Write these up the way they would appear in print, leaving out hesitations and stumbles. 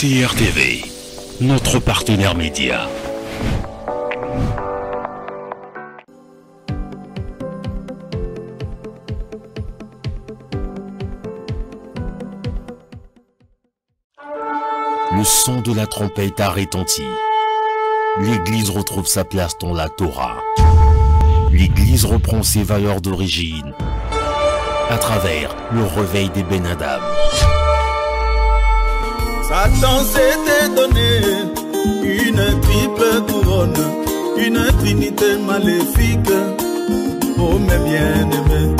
CRTV, notre partenaire média. Le son de la trompette a retenti. L'Église retrouve sa place dans la Torah. L'Église reprend ses valeurs d'origine à travers le réveil des Ben Adam. Satan s'était donné une triple couronne, une trinité maléfique, oh mes bien-aimés.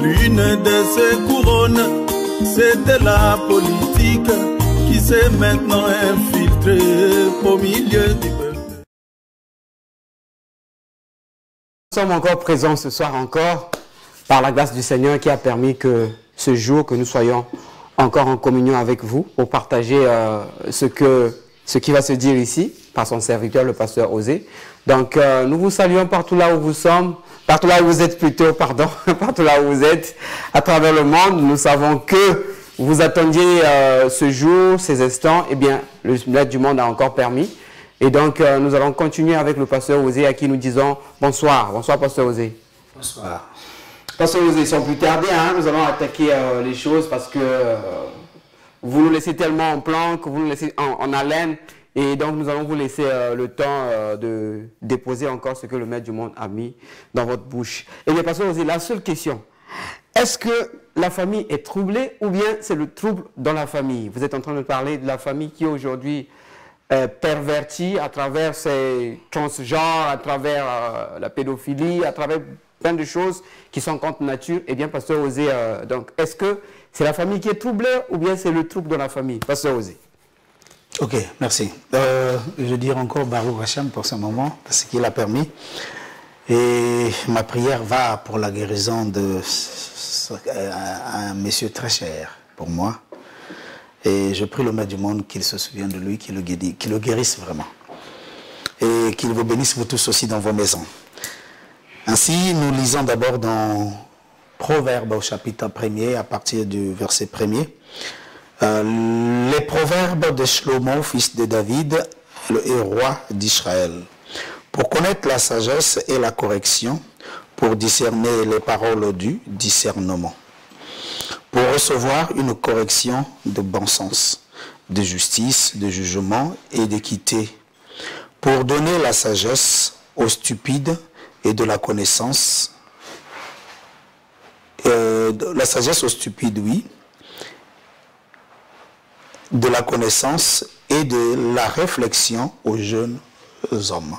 L'une de ces couronnes, c'était la politique qui s'est maintenant infiltrée au milieu du peuple. Nous sommes encore présents ce soir encore par la grâce du Seigneur qui a permis que ce jour que nous soyons encore en communion avec vous pour partager ce qui va se dire ici par son serviteur, le pasteur Osée. Donc nous vous saluons partout là où vous sommes, partout là où vous êtes plutôt, pardon, partout là où vous êtes à travers le monde. Nous savons que vous attendiez ce jour, ces instants. Eh bien, le maître du monde a encore permis. Et donc nous allons continuer avec le pasteur Osée à qui nous disons bonsoir. Bonsoir pasteur Osée. Bonsoir. Pasteur Osée, sans plus tarder, nous allons attaquer les choses parce que vous nous laissez tellement en plan, que vous nous laissez en haleine. Et donc, nous allons vous laisser le temps de déposer encore ce que le maître du monde a mis dans votre bouche. Et bien, pasteur Osée, la seule question, est-ce que la famille est troublée ou bien c'est le trouble dans la famille? Vous êtes en train de parler de la famille qui est aujourd'hui pervertie à travers ces transgenres, à travers la pédophilie, à travers plein de choses qui sont contre nature. Eh bien, pasteur Osée, donc, est-ce que c'est la famille qui est troublée ou bien c'est le trouble dans la famille? Pasteur Osée. Ok, merci. Je veux dire encore Baruch Hashem pour ce moment, parce qu'il a permis. Et ma prière va pour la guérison de un monsieur très cher pour moi. Et je prie le maître du monde qu'il se souvienne de lui, qu'il le guérisse vraiment. Et qu'il vous bénisse vous tous aussi dans vos maisons. Ainsi, nous lisons d'abord dans Proverbes au chapitre 1er, à partir du verset 1er. Les proverbes de Shlomo, fils de David, le roi d'Israël. Pour connaître la sagesse et la correction, pour discerner les paroles du discernement. Pour recevoir une correction de bon sens, de justice, de jugement et d'équité. Pour donner la sagesse aux stupides et de la connaissance, la sagesse aux stupides, oui, de la connaissance et de la réflexion aux jeunes hommes.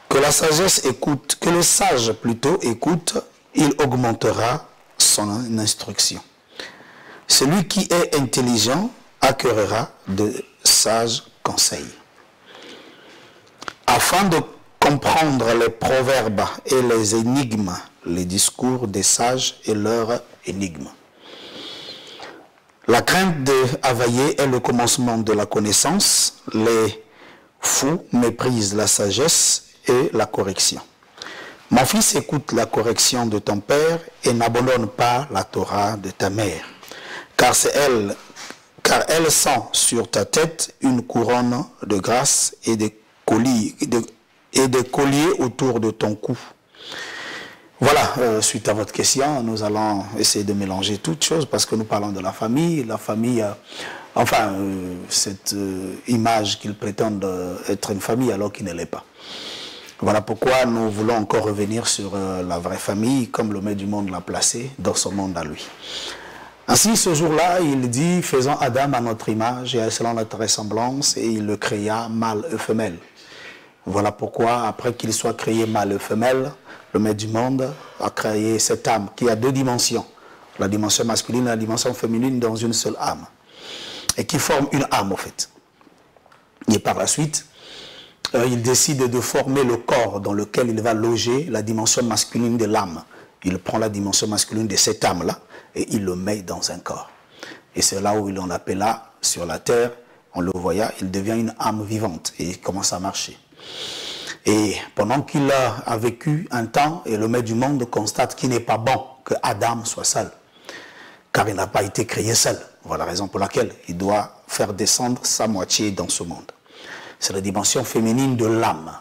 Que la sagesse écoute, que le sage plutôt écoute, il augmentera son instruction. Celui qui est intelligent acquérera de sages conseils. Afin de comprendre les proverbes et les énigmes, les discours des sages et leurs énigmes. La crainte de Havaïe est le commencement de la connaissance. Les fous méprisent la sagesse et la correction. Mon fils, écoute la correction de ton père et n'abandonne pas la Torah de ta mère. Car elle sent sur ta tête une couronne de grâce et des colliers autour de ton cou. Voilà, suite à votre question, nous allons essayer de mélanger toutes choses parce que nous parlons de la famille. La famille, cette image qu'ils prétendent être une famille alors qu'il ne l'est pas. Voilà pourquoi nous voulons encore revenir sur la vraie famille, comme le maître du monde l'a placé dans son monde à lui. Ainsi, ce jour-là, il dit, faisons Adam à notre image et selon notre ressemblance, et il le créa mâle et femelle. Voilà pourquoi, après qu'il soit créé mâle et femelle, le maître du monde a créé cette âme qui a deux dimensions, la dimension masculine et la dimension féminine dans une seule âme, et qui forme une âme en fait. Et par la suite, il décide de former le corps dans lequel il va loger la dimension masculine de l'âme. Il prend la dimension masculine de cette âme-là et il le met dans un corps. Et c'est là où il en appela sur la terre, on le voyait, il devient une âme vivante et il commence à marcher. Et pendant qu'il a vécu un temps, et le maître du monde constate qu'il n'est pas bon que Adam soit seul, car il n'a pas été créé seul. Voilà la raison pour laquelle il doit faire descendre sa moitié dans ce monde. C'est la dimension féminine de l'âme.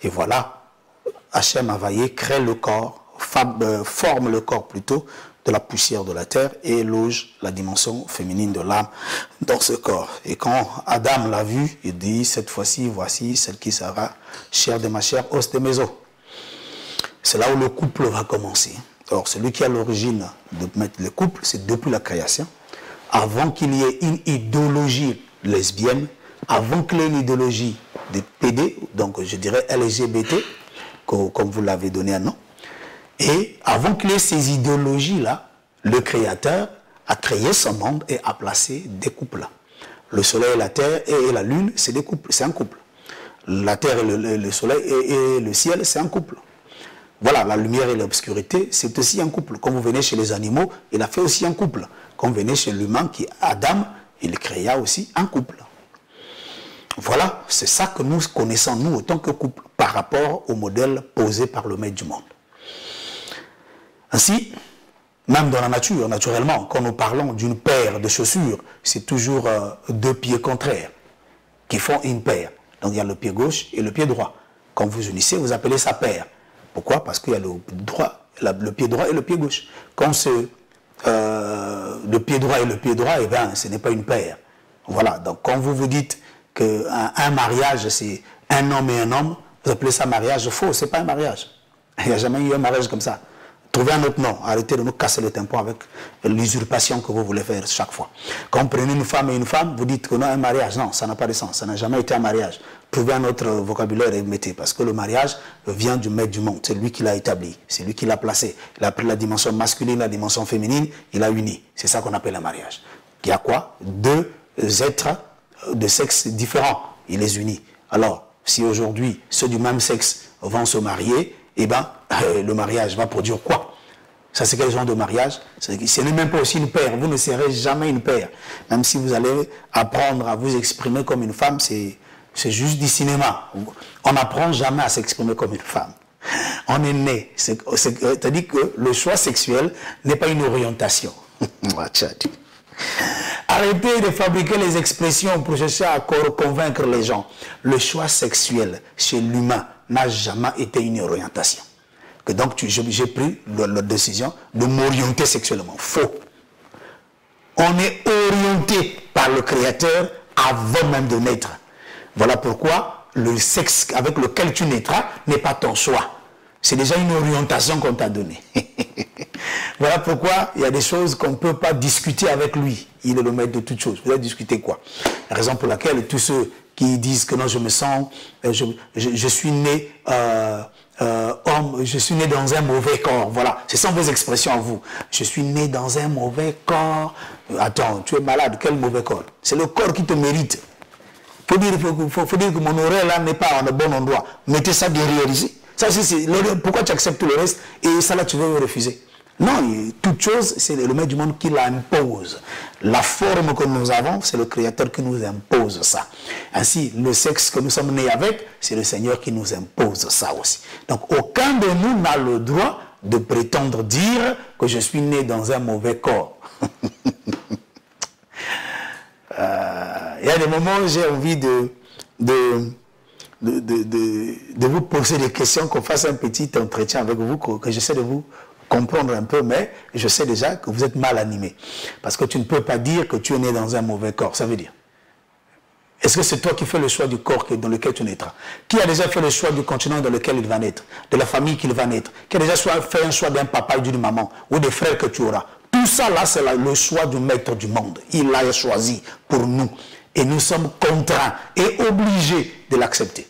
Et voilà, Hachem Havaïe crée le corps, forme le corps plutôt, de la poussière de la terre et loge la dimension féminine de l'âme dans ce corps. Et quand Adam l'a vu, il dit, cette fois-ci, voici celle qui sera chair de ma chair, os de mes os. C'est là où le couple va commencer. Or, celui qui a l'origine de mettre le couple, c'est depuis la création. Avant qu'il y ait une idéologie lesbienne, avant qu'il y ait une idéologie de PD, donc je dirais LGBT, comme vous l'avez donné un nom, et avant qu'il y ait ces idéologies-là, le Créateur a créé son monde et a placé des couples. Le soleil et la terre et la lune, c'est des couples, c'est un couple. La terre et le soleil et le ciel, c'est un couple. Voilà, la lumière et l'obscurité, c'est aussi un couple. Quand vous venez chez les animaux, il a fait aussi un couple. Quand vous venez chez l'humain, qui est Adam, il créa aussi un couple. Voilà, c'est ça que nous connaissons, nous, en tant que couple, par rapport au modèle posé par le maître du monde. Ainsi, même dans la nature, naturellement, quand nous parlons d'une paire de chaussures, c'est toujours deux pieds contraires qui font une paire. Donc il y a le pied gauche et le pied droit. Quand vous unissez, vous appelez ça paire. Pourquoi? Parce qu'il y a le pied droit et le pied gauche. Quand c'est le pied droit et le pied droit, eh bien, ce n'est pas une paire. Voilà, donc quand vous vous dites qu'un mariage, c'est un homme et un homme, vous appelez ça mariage faux, ce n'est pas un mariage. Il n'y a jamais eu un mariage comme ça. Trouvez un autre nom, arrêtez de nous casser le tampon avec l'usurpation que vous voulez faire chaque fois. Quand vous prenez une femme et une femme, vous dites que non, un mariage, non, ça n'a pas de sens, ça n'a jamais été un mariage. Trouvez un autre vocabulaire et mettez, parce que le mariage vient du maître du monde, c'est lui qui l'a établi, c'est lui qui l'a placé. Il a pris la dimension masculine, la dimension féminine, il a uni. C'est ça qu'on appelle un mariage. Il y a quoi? Deux êtres de sexe différents, il les unit. Alors, si aujourd'hui ceux du même sexe vont se marier, eh bien, le mariage va produire quoi? Ça, c'est quel genre de mariage? Ce n'est même pas aussi une paire. Vous ne serez jamais une paire. Même si vous allez apprendre à vous exprimer comme une femme, c'est juste du cinéma. On n'apprend jamais à s'exprimer comme une femme. On est né. C'est-à-dire que le choix sexuel n'est pas une orientation. Arrêtez de fabriquer les expressions pour chercher à convaincre les gens. Le choix sexuel chez l'humain n'a jamais été une orientation. Que donc j'ai pris la décision de m'orienter sexuellement. Faux. On est orienté par le Créateur avant même de naître. Voilà pourquoi le sexe avec lequel tu naîtras n'est pas ton choix. C'est déjà une orientation qu'on t'a donnée. Voilà pourquoi il y a des choses qu'on ne peut pas discuter avec lui. Il est le maître de toutes choses. Vous allez discuter quoi? La raison pour laquelle tous ceux qui disent que non, je me sens, je suis né homme, je suis né dans un mauvais corps. Voilà, ce sont vos expressions à vous. Je suis né dans un mauvais corps. Attends, tu es malade, quel mauvais corps? C'est le corps qui te mérite. Faut dire que mon oreille là n'est pas en bon endroit. Mettez ça derrière ici. Ça, pourquoi tu acceptes tout le reste et ça là tu veux refuser? Non, toute chose, c'est le maître du monde qui l'impose. La forme que nous avons, c'est le Créateur qui nous impose ça. Ainsi, le sexe que nous sommes nés avec, c'est le Seigneur qui nous impose ça aussi. Donc, aucun de nous n'a le droit de prétendre dire que je suis né dans un mauvais corps. Il y a des moments où j'ai envie de vous poser des questions, qu'on fasse un petit entretien avec vous, que j'essaie de vous comprendre un peu, mais je sais déjà que vous êtes mal animé. Parce que tu ne peux pas dire que tu es né dans un mauvais corps. Ça veut dire, est-ce que c'est toi qui fais le choix du corps dans lequel tu naîtras? Qui a déjà fait le choix du continent dans lequel il va naître? De la famille qu'il va naître? Qui a déjà fait un choix d'un papa et d'une maman? Ou des frères que tu auras? Tout ça là, c'est le choix du maître du monde. Il l'a choisi pour nous. Et nous sommes contraints et obligés de l'accepter.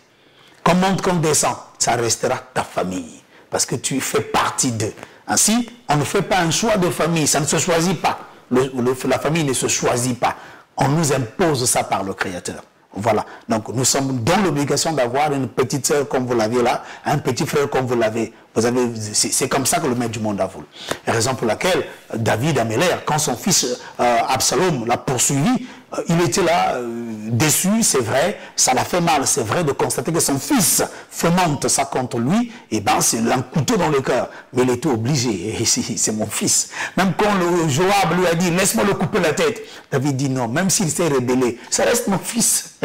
Qu'on monte, qu'on descend, ça restera ta famille. Parce que tu fais partie d'eux. Ainsi, on ne fait pas un choix de famille, ça ne se choisit pas. La famille ne se choisit pas. On nous impose ça par le Créateur. Voilà. Donc, nous sommes dans l'obligation d'avoir une petite sœur comme vous l'aviez là, un petit frère comme vous l'avez. C'est comme ça que le maître du monde a voulu. La raison pour laquelle David Améler, quand son fils Absalom l'a poursuivi, il était là, déçu, c'est vrai, ça l'a fait mal, c'est vrai de constater que son fils fomente ça contre lui, et ben c'est un couteau dans le cœur. Mais il était obligé, et c'est mon fils. Même quand le Joab lui a dit, laisse-moi le couper la tête, David dit non, même s'il s'est rébellé, ça reste mon fils.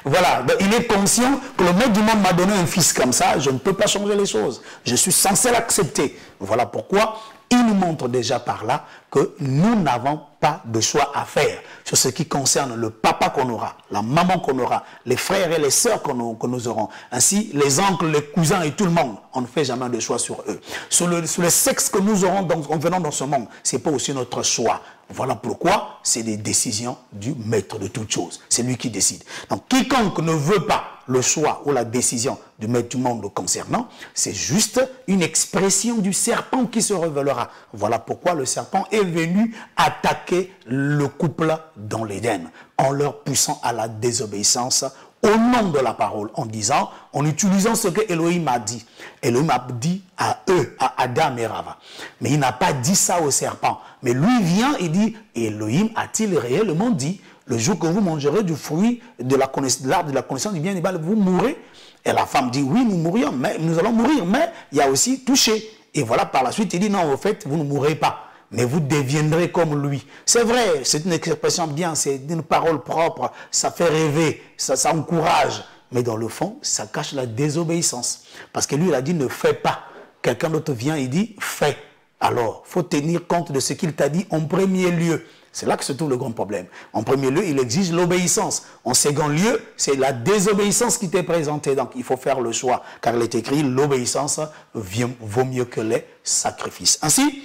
Voilà, donc, il est conscient que le maître du monde m'a donné un fils comme ça, je ne peux pas changer les choses. Je suis censé l'accepter. Voilà pourquoi il nous montre déjà par là que nous n'avons pas de choix à faire sur ce qui concerne le papa qu'on aura, la maman qu'on aura, les frères et les sœurs que nous aurons, ainsi les oncles, les cousins et tout le monde. On ne fait jamais de choix sur eux. Sur le sexe que nous aurons en venant dans ce monde, ce n'est pas aussi notre choix. Voilà pourquoi c'est des décisions du maître de toutes choses. C'est lui qui décide. Donc quiconque ne veut pas le choix ou la décision du maître du monde le concernant, c'est juste une expression du serpent qui se révélera. Voilà pourquoi le serpent est venu attaquer le couple dans l'Éden, en leur poussant à la désobéissance au nom de la parole, en disant, en utilisant ce que Elohim a dit. Elohim a dit à eux, à Adam et Rava. Mais il n'a pas dit ça au serpent. Mais lui vient et dit, Elohim a-t-il réellement dit, le jour que vous mangerez du fruit de l'arbre de la connaissance du bien et du mal, vous mourrez? Et la femme dit, oui, nous mourrions, mais nous allons mourir, mais il y a aussi touché. Et voilà, par la suite, il dit, non, au fait, vous ne mourrez pas, mais vous deviendrez comme lui. C'est vrai, c'est une expression bien, c'est une parole propre, ça fait rêver, ça encourage. Mais dans le fond, ça cache la désobéissance. Parce que lui, il a dit, ne fais pas. Quelqu'un d'autre vient et dit, fais. Alors, il faut tenir compte de ce qu'il t'a dit en premier lieu. C'est là que se trouve le grand problème. En premier lieu, il exige l'obéissance. En second lieu, c'est la désobéissance qui t'est présentée. Donc, il faut faire le choix. Car il est écrit, l'obéissance vaut mieux que les sacrifices. Ainsi,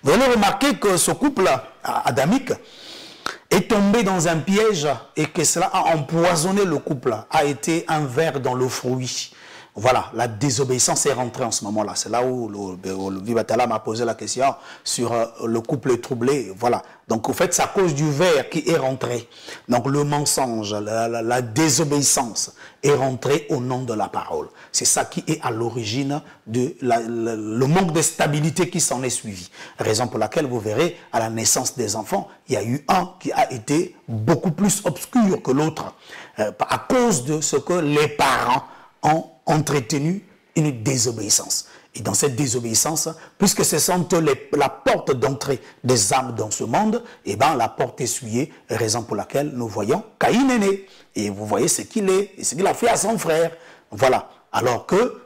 vous allez remarquer que ce couple adamique est tombé dans un piège et que cela a empoisonné le couple, a été un ver dans le fruit. Voilà, la désobéissance est rentrée en ce moment-là. C'est là où le Vivatala m'a posé la question sur le couple troublé. Voilà. Donc, en fait, c'est à cause du ver qui est rentré. Donc, le mensonge, la désobéissance est rentrée au nom de la parole. C'est ça qui est à l'origine de le manque de stabilité qui s'en est suivi. Raison pour laquelle, vous verrez, à la naissance des enfants, il y a eu un qui a été beaucoup plus obscur que l'autre. À cause de ce que les parents ont entretenu une désobéissance. Et dans cette désobéissance, puisque ce sont la porte d'entrée des âmes dans ce monde, et bien la porte essuyée, raison pour laquelle nous voyons Caïn est né. Et vous voyez ce qu'il est, et ce qu'il a fait à son frère. Voilà. Alors que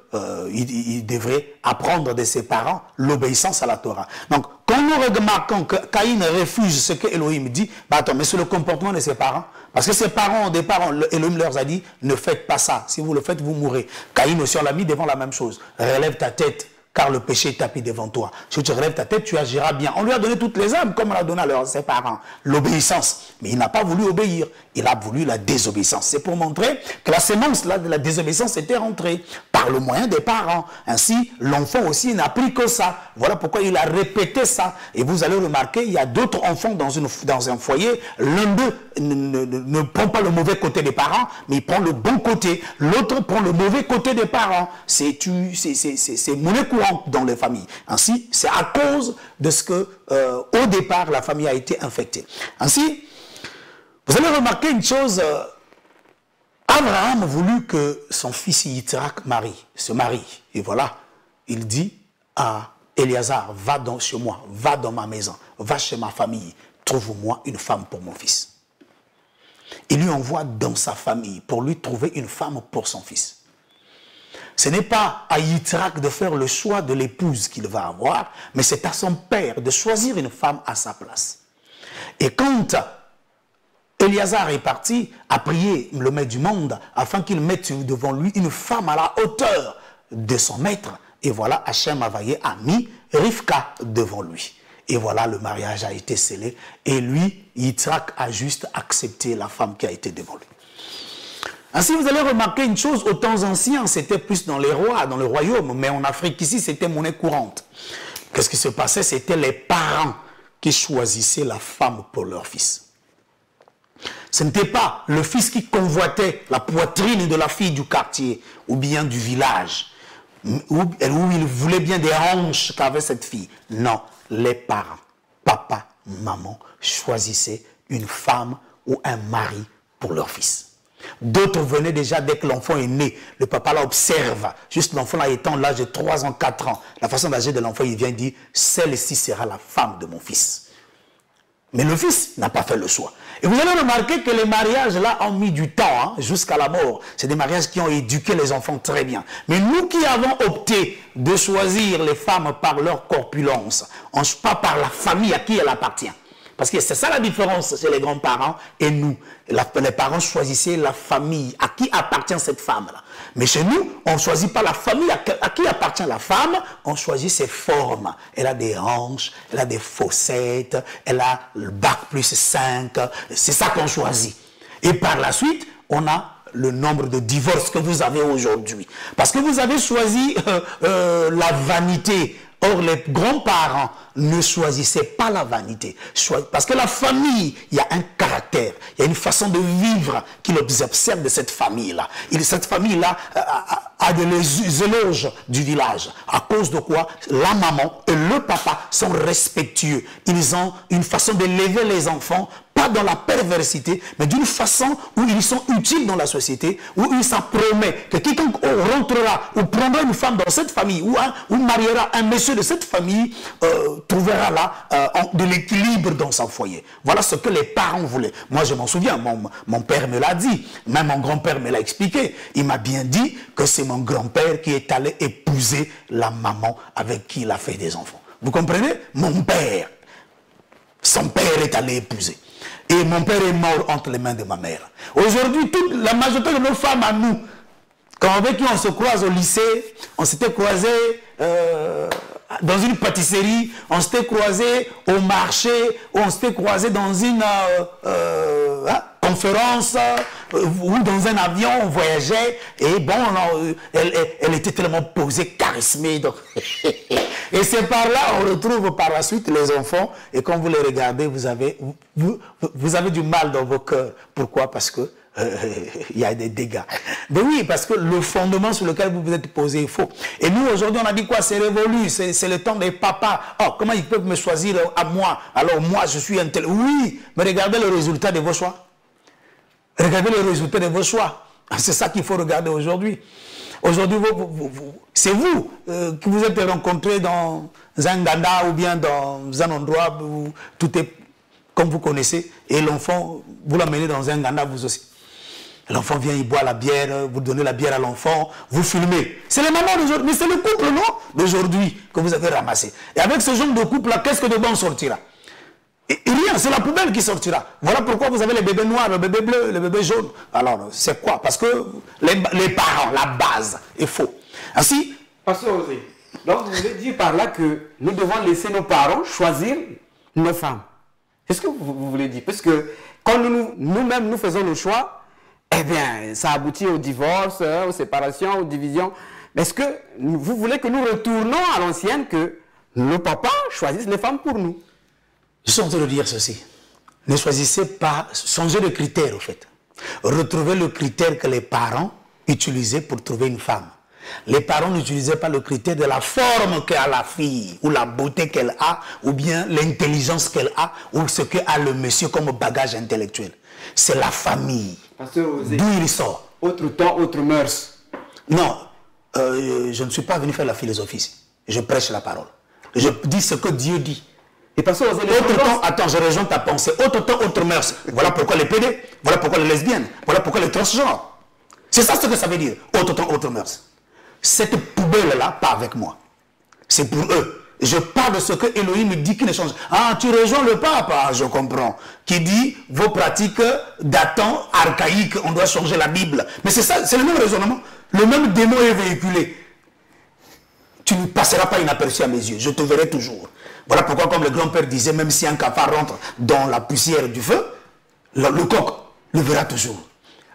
il devrait apprendre de ses parents l'obéissance à la Torah. Donc, quand nous remarquons que Caïn refuse ce que Elohim dit, bah attends, mais c'est le comportement de ses parents. Parce que ses parents, au départ, Elohim leur a dit, ne faites pas ça. Si vous le faites, vous mourrez. Caïn aussi, on l'a mis devant la même chose. Relève ta tête, car le péché est tapis devant toi. Si tu relèves ta tête, tu agiras bien. On lui a donné toutes les âmes, comme on l'a donné à ses parents. L'obéissance. Mais il n'a pas voulu obéir. Il a voulu la désobéissance. C'est pour montrer que la sémence là, de la désobéissance était rentrée par le moyen des parents. Ainsi, l'enfant aussi n'a pris que ça. Voilà pourquoi il a répété ça. Et vous allez remarquer, il y a d'autres enfants dans un foyer. L'un d'eux ne prend pas le mauvais côté des parents, mais il prend le bon côté. L'autre prend le mauvais côté des parents. C'est monnaie courante dans les familles. Ainsi, c'est à cause de ce que, au départ, la famille a été infectée. Ainsi, vous allez remarquer une chose, Abraham voulut que son fils Yitzhak se marie. Et voilà, il dit à Éléazar, va chez moi, va dans ma maison, va chez ma famille, trouve-moi une femme pour mon fils. Il lui envoie dans sa famille pour lui trouver une femme pour son fils. Ce n'est pas à Yitzhak de faire le choix de l'épouse qu'il va avoir, mais c'est à son père de choisir une femme à sa place. Et quand Éléazar est parti à prier le maître du monde afin qu'il mette devant lui une femme à la hauteur de son maître. Et voilà, Hachem Avaye a mis Rivka devant lui. Et voilà, le mariage a été scellé. Et lui, Yitzhak a juste accepté la femme qui a été devant lui. Ainsi, vous allez remarquer une chose, aux temps anciens, c'était plus dans les rois, dans le royaume, mais en Afrique, ici, c'était monnaie courante. Qu'est-ce qui se passait? C'était les parents qui choisissaient la femme pour leur fils. Ce n'était pas le fils qui convoitait la poitrine de la fille du quartier ou bien du village, où il voulait bien des hanches qu'avait cette fille. Non, les parents, papa, maman, choisissaient une femme ou un mari pour leur fils. D'autres venaient déjà dès que l'enfant est né. Le papa l'observe. Juste l'enfant là étant l'âge de 3 ans, 4 ans. La façon d'agir de l'enfant, il vient dire, celle-ci sera la femme de mon fils. Mais le fils n'a pas fait le choix. Et vous allez remarquer que les mariages là ont mis du temps jusqu'à la mort. C'est des mariages qui ont éduqué les enfants très bien. Mais nous qui avons opté de choisir les femmes par leur corpulence, pas par la famille à qui elle appartient. Parce que c'est ça la différence chez les grands-parents et nous. Les parents choisissaient la famille à qui appartient cette femme-là. Mais chez nous, on ne choisit pas la famille à qui appartient la femme, on choisit ses formes. Elle a des hanches, elle a des fossettes, elle a le bac plus 5, c'est ça qu'on choisit. Et par la suite, on a le nombre de divorces que vous avez aujourd'hui. Parce que vous avez choisi la vanité. Or, les grands-parents ne choisissaient pas la vanité. Parce que la famille, il y a un caractère, il y a une façon de vivre qu'ils observent de cette famille-là. Cette famille-là a des éloges du village. À cause de quoi la maman et le papa sont respectueux. Ils ont une façon d'élever les enfants, pas dans la perversité, mais d'une façon où ils sont utiles dans la société, où il s'en promet que quiconque rentrera ou prendra une femme dans cette famille, ou mariera un monsieur de cette famille, trouvera là de l'équilibre dans son foyer. Voilà ce que les parents voulaient. Moi, je m'en souviens, mon père me l'a dit, même mon grand-père me l'a expliqué. Il m'a bien dit que c'est mon grand-père qui est allé épouser la maman avec qui il a fait des enfants. Vous comprenez? Mon père, son père est allé épouser. Et mon père est mort entre les mains de ma mère. Aujourd'hui, la majorité de nos femmes à nous, quand avec qui on se croise au lycée, on s'était croisé dans une pâtisserie, on s'était croisé au marché, on s'était croisé dans une conférence ou dans un avion, on voyageait, et bon, elle était tellement posée, charismée. Donc et c'est par là on retrouve par la suite les enfants, et quand vous les regardez, vous avez du mal dans vos cœurs. Pourquoi? Parce que il y a des dégâts. Mais oui, parce que le fondement sur lequel vous vous êtes posé est faux. Et nous, aujourd'hui, on a dit quoi? C'est révolu, c'est le temps des papas. Oh, comment ils peuvent me choisir à moi? Alors moi, je suis un tel. Oui, mais regardez le résultat de vos choix. Regardez le résultat de vos choix. C'est ça qu'il faut regarder aujourd'hui. Aujourd'hui, c'est vous qui vous êtes rencontrés dans un Ganda ou bien dans un endroit où tout est comme vous connaissez, et l'enfant, vous l'amenez dans un Ganda, vous aussi. L'enfant vient, il boit la bière, vous donnez la bière à l'enfant, vous filmez. C'est les mamans d'aujourd'hui, mais c'est le couple, non, d'aujourd'hui que vous avez ramassé. Et avec ce genre de couple-là, qu'est-ce que de bon sortira? Et rien, c'est la poubelle qui sortira. Voilà pourquoi vous avez les bébés noirs, le bébé bleu, le bébé jaune. Alors, c'est quoi? Parce que les parents, la base, est faux. Ainsi, Pasteur Osé, donc vous voulez dire par là que nous devons laisser nos parents choisir nos femmes. C'est ce que vous voulez dire? Parce que quand nous-mêmes nous faisons nos choix, eh bien, ça aboutit au divorce, aux séparations, aux divisions. Est-ce que vous voulez que nous retournons à l'ancienne, que nos papas choisissent les femmes pour nous? Je suis en train de dire ceci. Ne choisissez pas, changez de critère, en fait. Retrouvez le critère que les parents utilisaient pour trouver une femme. Les parents n'utilisaient pas le critère de la forme qu'a la fille, ou la beauté qu'elle a, ou bien l'intelligence qu'elle a, ou ce qu'a le monsieur comme bagage intellectuel. C'est la famille. D'où il sort. Autre temps, autre mœurs. Non, je ne suis pas venu faire la philosophie. Je prêche la parole. Je dis ce que Dieu dit. Et parce que autre temps, attends, je rejoins ta pensée. Autre temps, autre mœurs. Voilà pourquoi les PD, voilà pourquoi les lesbiennes, voilà pourquoi les transgenres. C'est ça ce que ça veut dire. Autre temps, autre mœurs. Cette poubelle-là, pas avec moi. C'est pour eux. Je parle de ce que Elohim dit qui ne change. Ah, tu rejoins le pape, ah, je comprends. Qui dit vos pratiques datant, archaïques, on doit changer la Bible. Mais c'est ça, c'est le même raisonnement. Le même démon est véhiculé. Tu ne passeras pas inaperçu à mes yeux. Je te verrai toujours. Voilà pourquoi, comme le grand-père disait, même si un cafard rentre dans la poussière du feu, le coq le verra toujours.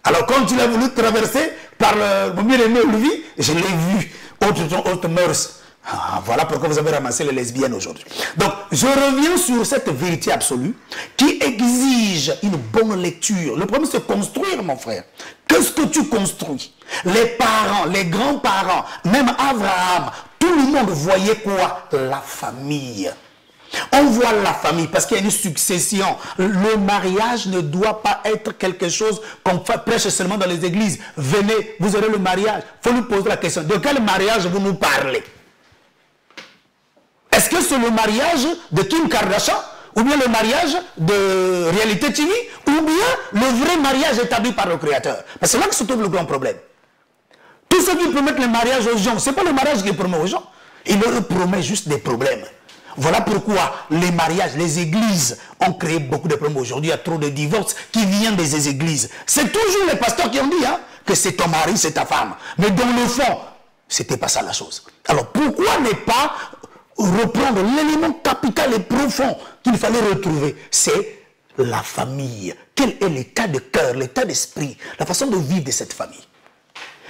Alors quand il a voulu traverser par le bien-aimé Olivier, je l'ai vu. Autre mœurs. Ah, voilà pourquoi vous avez ramassé les lesbiennes aujourd'hui. Donc, je reviens sur cette vérité absolue qui exige une bonne lecture. Le problème, c'est construire, mon frère. Qu'est-ce que tu construis? Les parents, les grands-parents, même Abraham, tout le monde voyait quoi? La famille. On voit la famille parce qu'il y a une succession. Le mariage ne doit pas être quelque chose qu'on prêche seulement dans les églises. Venez, vous aurez le mariage. Il faut nous poser la question, de quel mariage vous nous parlez? Est-ce que c'est le mariage de Kim Kardashian? Ou bien le mariage de Réalité TV? Ou bien le vrai mariage établi par le Créateur? Parce que c'est là que se trouve le grand problème. Tous ceux qui promettent le mariage aux gens, ce n'est pas le mariage qu'ils promettent aux gens. Ils leur promettent juste des problèmes. Voilà pourquoi les mariages, les églises ont créé beaucoup de problèmes. Aujourd'hui, il y a trop de divorces qui viennent des églises. C'est toujours les pasteurs qui ont dit que c'est ton mari, c'est ta femme. Mais dans le fond, ce n'était pas ça la chose. Alors pourquoi ne pas reprendre l'élément capital et profond qu'il fallait retrouver? C'est la famille. Quel est l'état de cœur, l'état d'esprit, la façon de vivre de cette famille?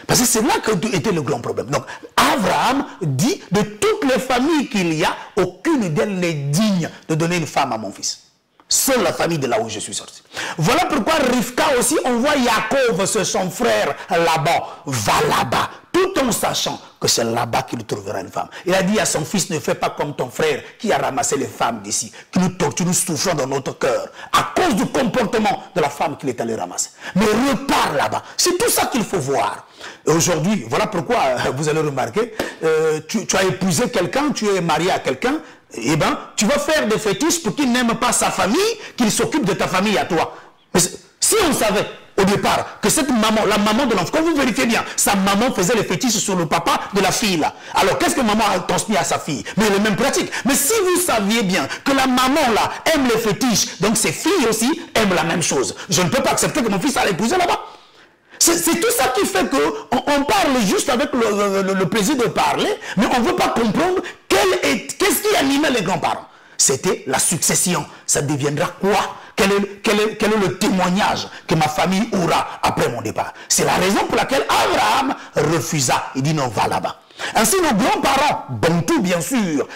Parce que c'est là qu'était le grand problème. Donc, Abraham dit, de toutes les familles qu'il y a, aucune d'elles n'est digne de donner une femme à mon fils. Seule la famille de là où je suis sorti. Voilà pourquoi Rivka aussi, on voit Jacob, son frère Laban, va là-bas, tout en sachant que c'est là-bas qu'il trouvera une femme. Il a dit à son fils, ne fais pas comme ton frère qui a ramassé les femmes d'ici, qui nous torture, nous souffrons dans notre cœur, à cause du comportement de la femme qu'il est allé ramasser. Mais repars là-bas. C'est tout ça qu'il faut voir. Et aujourd'hui, voilà pourquoi, vous allez remarquer, tu as épousé quelqu'un, tu es marié à quelqu'un, eh bien, tu vas faire des fétiches pour qu'il n'aime pas sa famille, qu'il s'occupe de ta famille à toi. Mais si on savait au départ que cette maman, la maman de l'enfant, quand vous vérifiez bien, sa maman faisait les fétiches sur le papa de la fille là. Alors qu'est-ce que maman a transmis à sa fille? Mais les mêmes pratiques. Mais si vous saviez bien que la maman là aime les fétiches, donc ses filles aussi aiment la même chose. Je ne peux pas accepter que mon fils aille épouser là-bas. C'est tout ça qui fait qu'on parle juste avec le plaisir de parler, mais on ne veut pas comprendre qu'est-ce qui animait les grands-parents. C'était la succession. Ça deviendra quoi? Quel est le témoignage que ma famille aura après mon départ? C'est la raison pour laquelle Abraham refusa. Il dit non, va là-bas. Ainsi, nos grands-parents, Bantou bien sûr,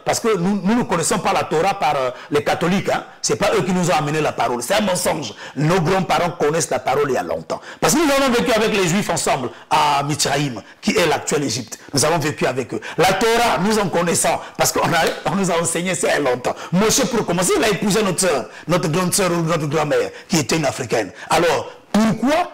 parce que nous ne connaissons pas la Torah par les catholiques, ce n'est pas eux qui nous ont amené la parole, c'est un mensonge. Nos grands-parents connaissent la parole il y a longtemps. Parce que nous avons vécu avec les Juifs ensemble à Mitzraïm, qui est l'actuelle Égypte. Nous avons vécu avec eux. La Torah, nous en connaissons, parce qu'on nous a enseigné ça il y a longtemps. Moshe, pour commencer, il a épousé notre soeur, notre grande soeur ou notre grand-mère, qui était une Africaine. Alors, pourquoi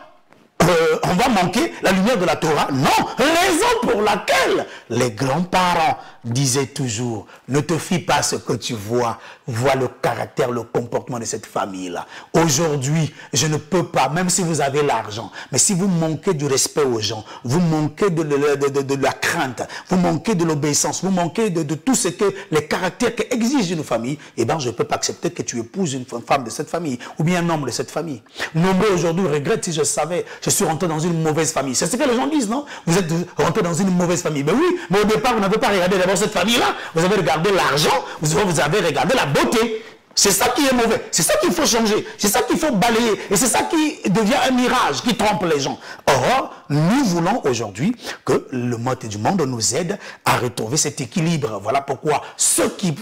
on va manquer la lumière de la Torah? Non, raison pour laquelle les grands-parents disaient toujours, ne te fie pas à ce que tu vois, vois le caractère, le comportement de cette famille-là. Aujourd'hui, je ne peux pas, même si vous avez l'argent, mais si vous manquez du respect aux gens, vous manquez de la crainte, vous manquez de l'obéissance, vous manquez de tout ce que les caractères qu'exige une famille, eh bien, je ne peux pas accepter que tu épouses une femme de cette famille, ou bien un homme de cette famille. Nombreux aujourd'hui regrettent, si je savais, je suis rentré dans une mauvaise famille. C'est ce que les gens disent, non? Vous êtes rentré dans une mauvaise famille. Ben oui, mais au départ, vous n'avez pas regardé d'abord cette famille-là. Vous avez regardé l'argent, vous avez regardé la beauté. C'est ça qui est mauvais. C'est ça qu'il faut changer. C'est ça qu'il faut balayer. Et c'est ça qui devient un mirage, qui trompe les gens. Or, nous voulons aujourd'hui que le mode du monde nous aide à retrouver cet équilibre. Voilà pourquoi ceux qui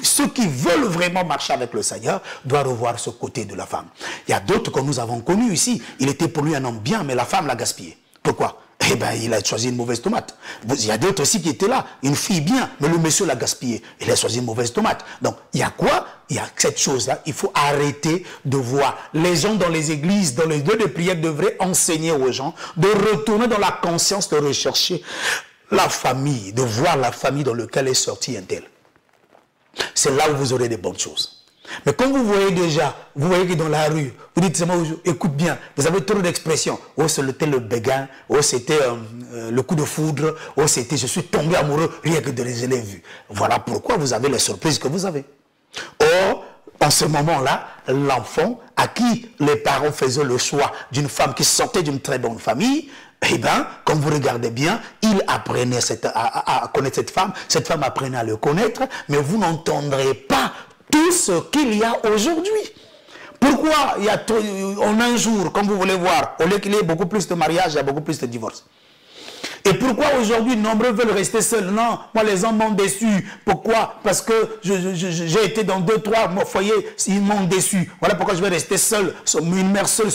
veulent vraiment marcher avec le Seigneur doivent revoir ce côté de la femme. Il y a d'autres que nous avons connus ici. Il était pour lui un homme bien, mais la femme l'a gaspillé. Pourquoi? Eh bien, il a choisi une mauvaise tomate. Il y a d'autres aussi qui étaient là. Une fille bien, mais le monsieur l'a gaspillé. Il a choisi une mauvaise tomate. Donc, il y a quoi? Il y a cette chose-là. Il faut arrêter de voir. Les gens dans les églises, dans les lieux de prière, devraient enseigner aux gens de retourner dans la conscience, de rechercher la famille, de voir la famille dans laquelle est sorti un tel. C'est là où vous aurez des bonnes choses. Mais quand vous voyez déjà, vous voyez que dans la rue, vous dites seulement, écoute bien, vous avez trop d'expressions. Oh, c'était le béguin, oh, c'était le coup de foudre, oh, c'était je suis tombé amoureux, rien que de les avoir vus. Voilà pourquoi vous avez les surprises que vous avez. Or, en ce moment-là, l'enfant à qui les parents faisaient le choix d'une femme qui sortait d'une très bonne famille, eh bien, comme vous regardez bien, il apprenait à connaître cette femme apprenait à le connaître, mais vous n'entendrez pas tout ce qu'il y a aujourd'hui. Pourquoi en un jour, comme vous voulez voir, au lieu qu'il y ait beaucoup plus de mariages, il y a beaucoup plus de divorces? Et pourquoi aujourd'hui, nombreux veulent rester seuls? Non, moi les hommes m'ont déçu. Pourquoi? Parce que j'ai été dans 2-3 foyers, ils m'ont déçu. Voilà pourquoi je vais rester seul, une mère seule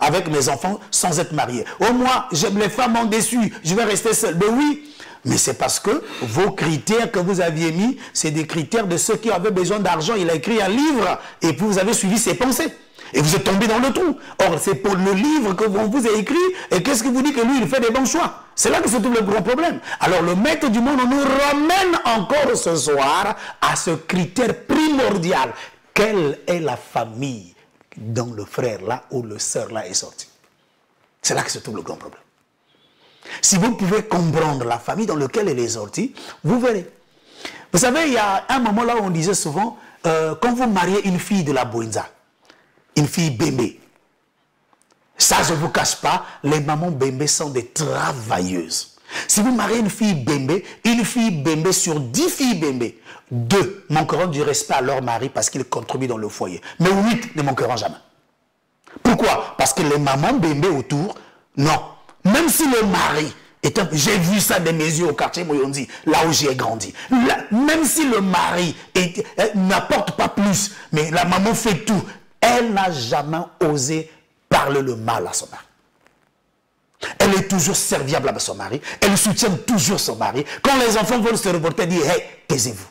avec mes enfants, sans être mariée. Au moins, les femmes m'ont déçu, je vais rester seul. Mais oui, Mais c'est parce que vos critères que vous aviez mis, c'est des critères de ceux qui avaient besoin d'argent. Il a écrit un livre et puis vous avez suivi ses pensées. Et vous êtes tombé dans le trou. Or, c'est pour le livre que vous a écrit. Et qu'est-ce que vous dit que lui, il fait des bons choix? C'est là que se trouve le grand problème. Alors, le maître du monde nous ramène encore ce soir à ce critère primordial. Quelle est la famille dont le frère là ou le sœur là est sorti? C'est là que se trouve le grand problème. Si vous pouvez comprendre la famille dans laquelle elle est sortie, vous verrez. Vous savez, il y a un moment là où on disait souvent, quand vous mariez une fille de la Boinza, une fille bébé, ça je ne vous cache pas, les mamans bébé sont des travailleuses. Si vous mariez une fille bébé sur 10 filles bébé, 2 manqueront du respect à leur mari parce qu'ils contribuent dans le foyer. Mais 8 ne manqueront jamais. Pourquoi? Parce que les mamans bébé autour, non. Même si le mari est un... J'ai vu ça de mes yeux au quartier Moyondi, là où j'ai grandi. Là, même si le mari n'apporte pas plus, mais la maman fait tout, elle n'a jamais osé parler le mal à son mari. Elle est toujours serviable à son mari. Elle soutient toujours son mari. Quand les enfants veulent se reporter, elle dit « Hey, taisez-vous ».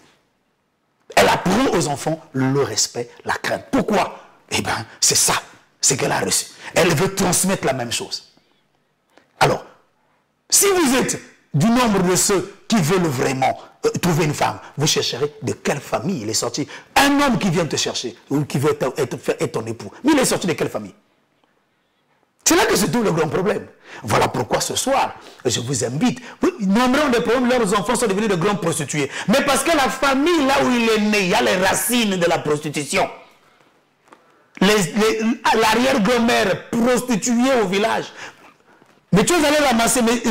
Elle apprend aux enfants le respect, la crainte. Pourquoi? Eh bien, c'est ça, c'est qu'elle a reçu. Elle veut transmettre la même chose. Alors, si vous êtes du nombre de ceux qui veulent vraiment trouver une femme, vous chercherez de quelle famille il est sorti. Un homme qui vient te chercher, ou qui veut être ton époux, mais il est sorti de quelle famille? C'est là que se trouve le grand problème. Voilà pourquoi ce soir, je vous invite. Nombreux des problèmes, leurs enfants sont devenus de grands prostituées. Mais parce que la famille, là où il est né, il y a les racines de la prostitution. L'arrière-grand-mère prostituée au village. Mais tu vas aller ramasser, mais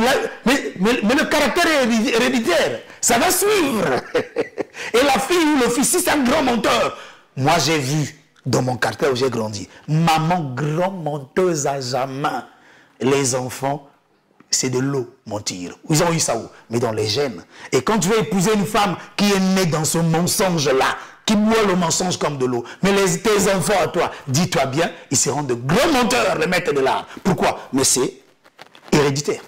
le caractère héréditaire, ça va suivre. Et la fille ou le fils, si c'est un grand menteur. Moi, j'ai vu dans mon quartier où j'ai grandi, maman grand menteuse à jamais. Les enfants, c'est de l'eau mentir. Ils ont eu ça où? Mais dans les gènes. Et quand tu veux épouser une femme qui est née dans ce mensonge-là, qui boit le mensonge comme de l'eau, mais tes enfants à toi, dis-toi bien, ils seront de grands menteurs, les maîtres de l'art. Pourquoi? Mais c'est héréditaire.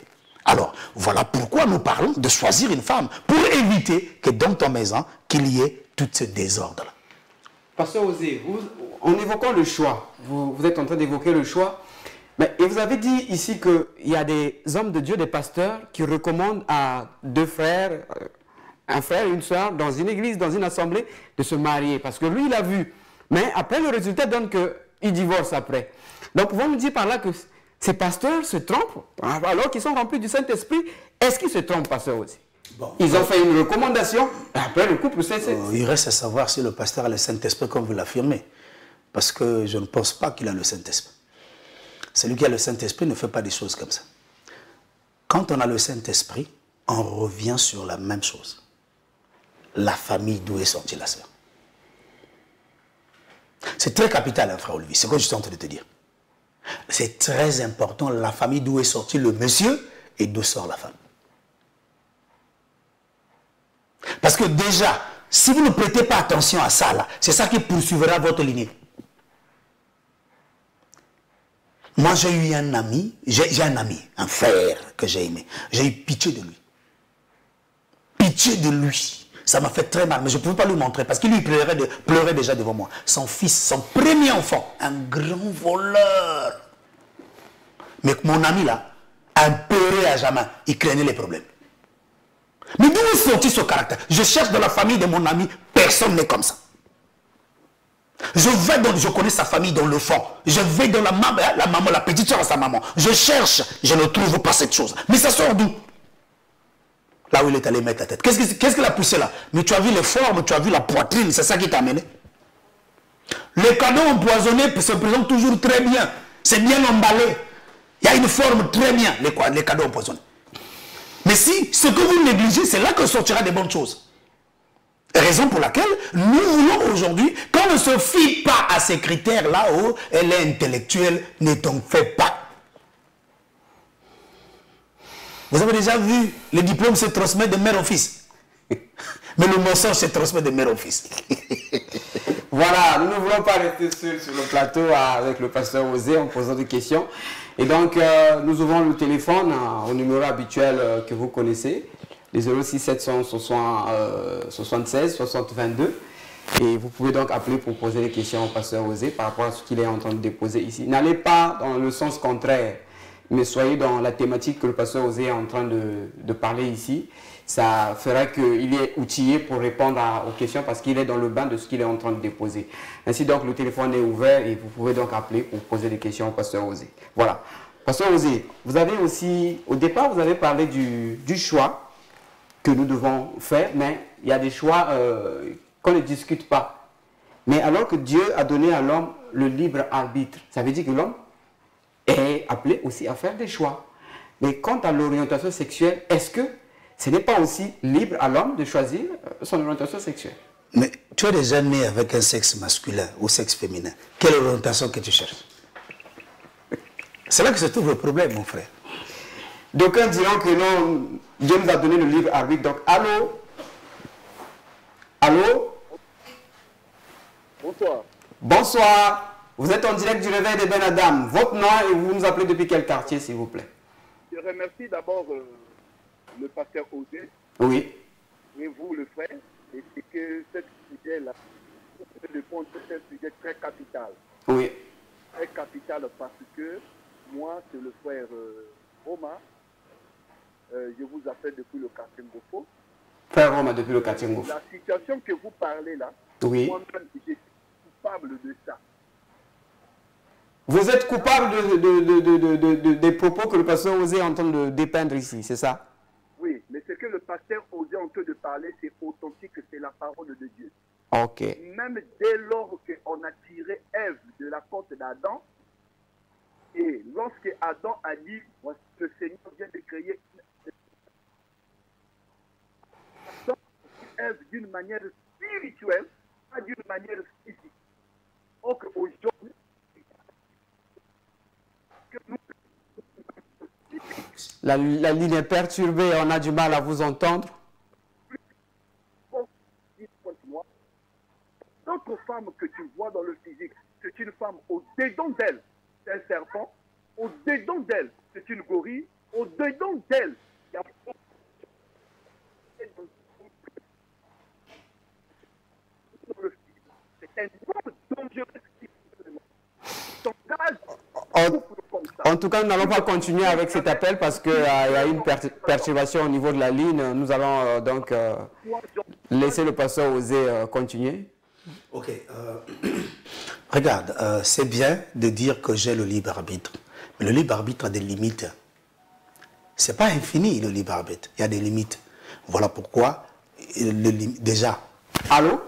Alors, voilà pourquoi nous parlons de choisir une femme, pour éviter que dans ton maison, qu'il y ait tout ce désordre-là. Pasteur Osée, en évoquant le choix, vous êtes en train d'évoquer le choix, mais, et vous avez dit ici qu'il y a des hommes de Dieu, des pasteurs, qui recommandent à 2 frères, un frère et une soeur, dans une église, dans une assemblée, de se marier. Parce que lui, il a vu. Mais après, le résultat donne qu'il divorce après. Donc, pouvons nous dire par là que ces pasteurs se trompent, alors qu'ils sont remplis du Saint-Esprit. Est-ce qu'ils se trompent, pasteur Osée? Bon, ils ont fait une recommandation, après le couple s'est... Il reste à savoir si le pasteur a le Saint-Esprit comme vous l'affirmez. Parce que je ne pense pas qu'il a le Saint-Esprit. Celui qui a le Saint-Esprit ne fait pas des choses comme ça. Quand on a le Saint-Esprit, on revient sur la même chose. La famille d'où est sortie la sœur. C'est très capital, hein, frère Olivier, c'est ce que je suis en train de te dire. C'est très important, la famille d'où est sorti le monsieur et d'où sort la femme. Parce que déjà, si vous ne prêtez pas attention à ça, là, c'est ça qui poursuivra votre lignée. Moi, j'ai eu un ami, un frère que j'ai aimé. J'ai eu pitié de lui. Pitié de lui. Ça m'a fait très mal, mais je ne pouvais pas lui montrer parce qu'il lui pleurait déjà devant moi. Son fils, son premier enfant, un grand voleur. Mais mon ami là, un peuré à jamais, il craignait les problèmes. Mais d'où est sorti ce caractère? Je cherche dans la famille de mon ami, personne n'est comme ça. Je connais sa famille dans le fond. Je vais dans la maman, la petite soeur à sa maman. Je cherche, je ne trouve pas cette chose. Mais ça sort d'où? Là où il est allé mettre la tête. Qu'est-ce qu'il a poussé là? Mais tu as vu les formes, tu as vu la poitrine, c'est ça qui t'a amené. Les cadeaux empoisonnés se présentent toujours très bien. C'est bien emballé. Il y a une forme très bien, les cadeaux empoisonnés. Mais si ce que vous négligez, c'est là que sortira des bonnes choses. Raison pour laquelle nous voulons aujourd'hui, quand on ne se fie pas à ces critères-là, où elle est intellectuelle, ne t'en fais pas. Vous avez déjà vu, le diplôme se transmet de mère au fils. Mais le mensonge se transmet de mère au fils. Voilà, nous ne voulons pas rester seuls sur le plateau avec le pasteur Osée en posant des questions. Et donc, nous ouvrons le téléphone au numéro habituel que vous connaissez. le 06 776 60 22. Et vous pouvez donc appeler pour poser des questions au pasteur Osée par rapport à ce qu'il est en train de déposer ici. N'allez pas dans le sens contraire, mais soyez dans la thématique que le pasteur Osée est en train de parler ici. Ça fera qu'il est outillé pour répondre aux questions parce qu'il est dans le bain de ce qu'il est en train de déposer. Ainsi donc, le téléphone est ouvert et vous pouvez donc appeler pour poser des questions au pasteur Osée. Voilà. Pasteur Osée, vous avez aussi, au départ, vous avez parlé du choix que nous devons faire, mais il y a des choix qu'on ne discute pas. Mais alors que Dieu a donné à l'homme le libre arbitre, ça veut dire que l'homme est appelé aussi à faire des choix. Mais quant à l'orientation sexuelle, est-ce que ce n'est pas aussi libre à l'homme de choisir son orientation sexuelle? Mais tu es déjà né avec un sexe masculin ou sexe féminin. Quelle orientation que tu cherches? C'est là que se trouve le problème, mon frère. D'aucuns diront que non, Dieu nous a donné le libre arbitre. Donc, allô? Allô? Bonsoir. Bonsoir. Vous êtes en direct du réveil de Ben Adam. Votre nom et vous nous appelez depuis quel quartier, s'il vous plaît? Je remercie d'abord le pasteur Osée. Oui. Et vous, le frère. Et c'est que ce sujet-là, c'est un sujet très capital. Oui. Très capital parce que moi, c'est le frère Roma. Je vous appelle depuis le quartier Ngofo. Frère Roma depuis le quartier Ngofo. La situation que vous parlez là, oui. Moi-même, je suis coupable de ça. Vous êtes coupable des propos que le pasteur Osée est en train de dépeindre ici, c'est ça? Oui, mais ce que le pasteur Osée est en train de parler, c'est authentique, c'est la parole de Dieu. Ok. Même dès lors qu'on a tiré Ève de la côte d'Adam, et lorsque Adam a dit, le Seigneur vient de créer Ève d'une manière spirituelle, pas d'une manière physique. Or qu'aujourd'hui, la ligne est perturbée, on a du mal à vous entendre. L'autre femme que tu vois dans le physique, c'est une femme au-dedans d'elle, c'est un serpent. Au-dedans d'elle, c'est une gorille. Au-dedans d'elle, il y a... C'est un monde dangereux. En tout cas, nous n'allons pas continuer avec cet appel parce qu'il y a une perturbation au niveau de la ligne. Nous allons donc laisser le pasteur Osée continuer. Ok. Regarde, c'est bien de dire que j'ai le libre arbitre. Mais le libre arbitre a des limites. Ce n'est pas infini, le libre arbitre. Il y a des limites. Voilà pourquoi, déjà. Allô?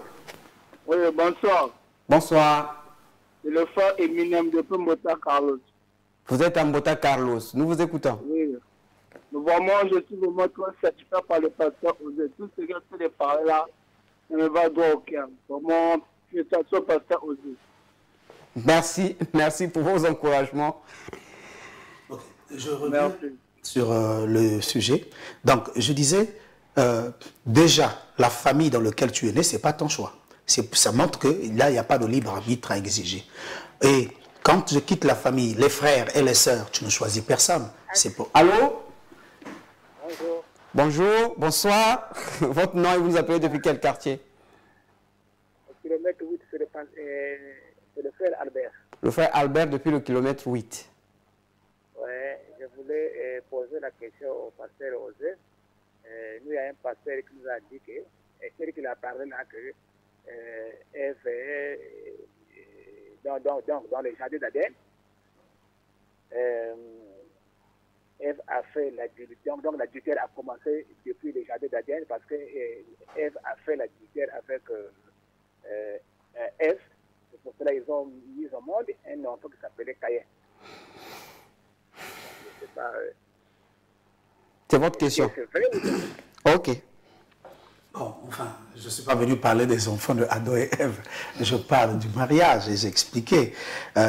Oui, bonsoir. Bonsoir. C'est le frère Eminem depuis Mota Carlos. Vous êtes à Mota Carlos. Nous vous écoutons. Oui. Vraiment, je suis vraiment très satisfait par le pasteur Osée. Tout ce que tu parles là, ça me va droit au cœur. Vraiment, félicitations, pasteur Osée. Merci. Merci pour vos encouragements. Okay. Je reviens sur le sujet. Donc, je disais, déjà, la famille dans laquelle tu es né, ce n'est pas ton choix. Ça montre que là, il n'y a pas de libre arbitre à exiger. Et quand je quitte la famille, les frères et les sœurs, tu ne choisis personne. Pour... Allô? Bonjour. Bonjour, bonsoir. Votre nom et vous nous appelez depuis quel quartier? Au kilomètre 8, c'est le frère Albert. Le frère Albert depuis le kilomètre 8. Oui, je voulais poser la question au pasteur Osée. Nous, il y a un pasteur qui nous a dit que, celui qui a parlé là, que Ève dans le jardin d'Aden, Ève a fait l'adultère. Donc l'adultère a commencé depuis le jardin d'Aden parce que Ève a fait l'adultère avec Ève. C'est pour cela qu'ils ont mis au monde un enfant qui s'appelait Caïn. C'est votre question. Ok. Bon, enfin, je ne suis pas venu parler des enfants de Adam et Ève. Je parle du mariage et j'ai expliqué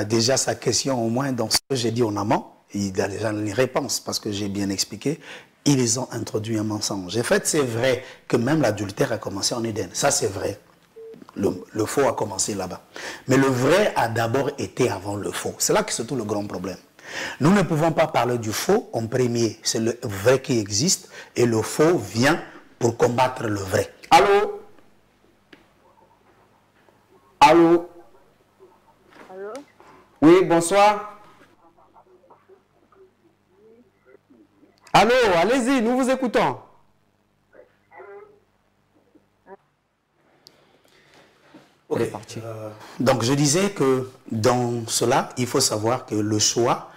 déjà sa question au moins dans ce que j'ai dit en amont. Il y a déjà une réponse parce que j'ai bien expliqué. Ils ont introduit un mensonge. En fait, c'est vrai que même l'adultère a commencé en Éden. Ça, c'est vrai. Le faux a commencé là-bas. Mais le vrai a d'abord été avant le faux. C'est là que se trouve le grand problème. Nous ne pouvons pas parler du faux en premier. C'est le vrai qui existe et le faux vient pour combattre le vrai. Allô? Allô? Allô? Oui, bonsoir. Allô, allez-y, nous vous écoutons. Ok. Elle est partie. Donc je disais que dans cela, il faut savoir que le choix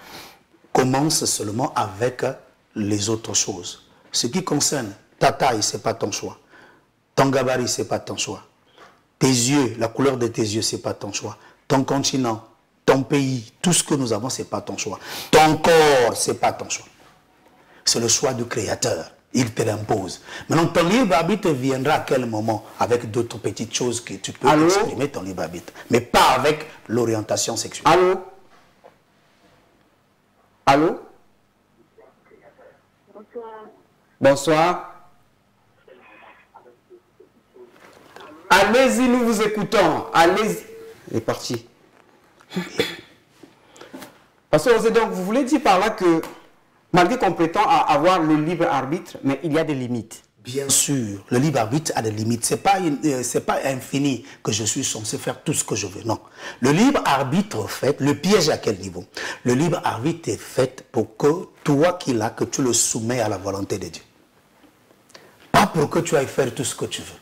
commence seulement avec les autres choses. Ce qui concerne ta taille, ce n'est pas ton choix. Ton gabarit, ce n'est pas ton choix. Tes yeux, la couleur de tes yeux, ce n'est pas ton choix. Ton continent, ton pays, tout ce que nous avons, ce n'est pas ton choix. Ton corps, ce n'est pas ton choix. C'est le choix du Créateur. Il te l'impose. Maintenant, ton libre arbitre viendra à quel moment avec d'autres petites choses que tu peux exprimer ton libre arbitre. Mais pas avec l'orientation sexuelle. Allô? Allô? Bonsoir. Bonsoir. Allez-y, nous vous écoutons. Allez-y. Il est parti. Parce que donc, vous voulez dire par là que malgré qu'on prétend avoir le libre arbitre, mais il y a des limites. Bien sûr, le libre arbitre a des limites. Ce n'est pas infini que je suis censé faire tout ce que je veux. Non. Le libre arbitre, fait, le piège à quel niveau? Le libre arbitre est fait pour que toi qui l'as, que tu le soumets à la volonté de Dieu. Pas pour que tu ailles faire tout ce que tu veux.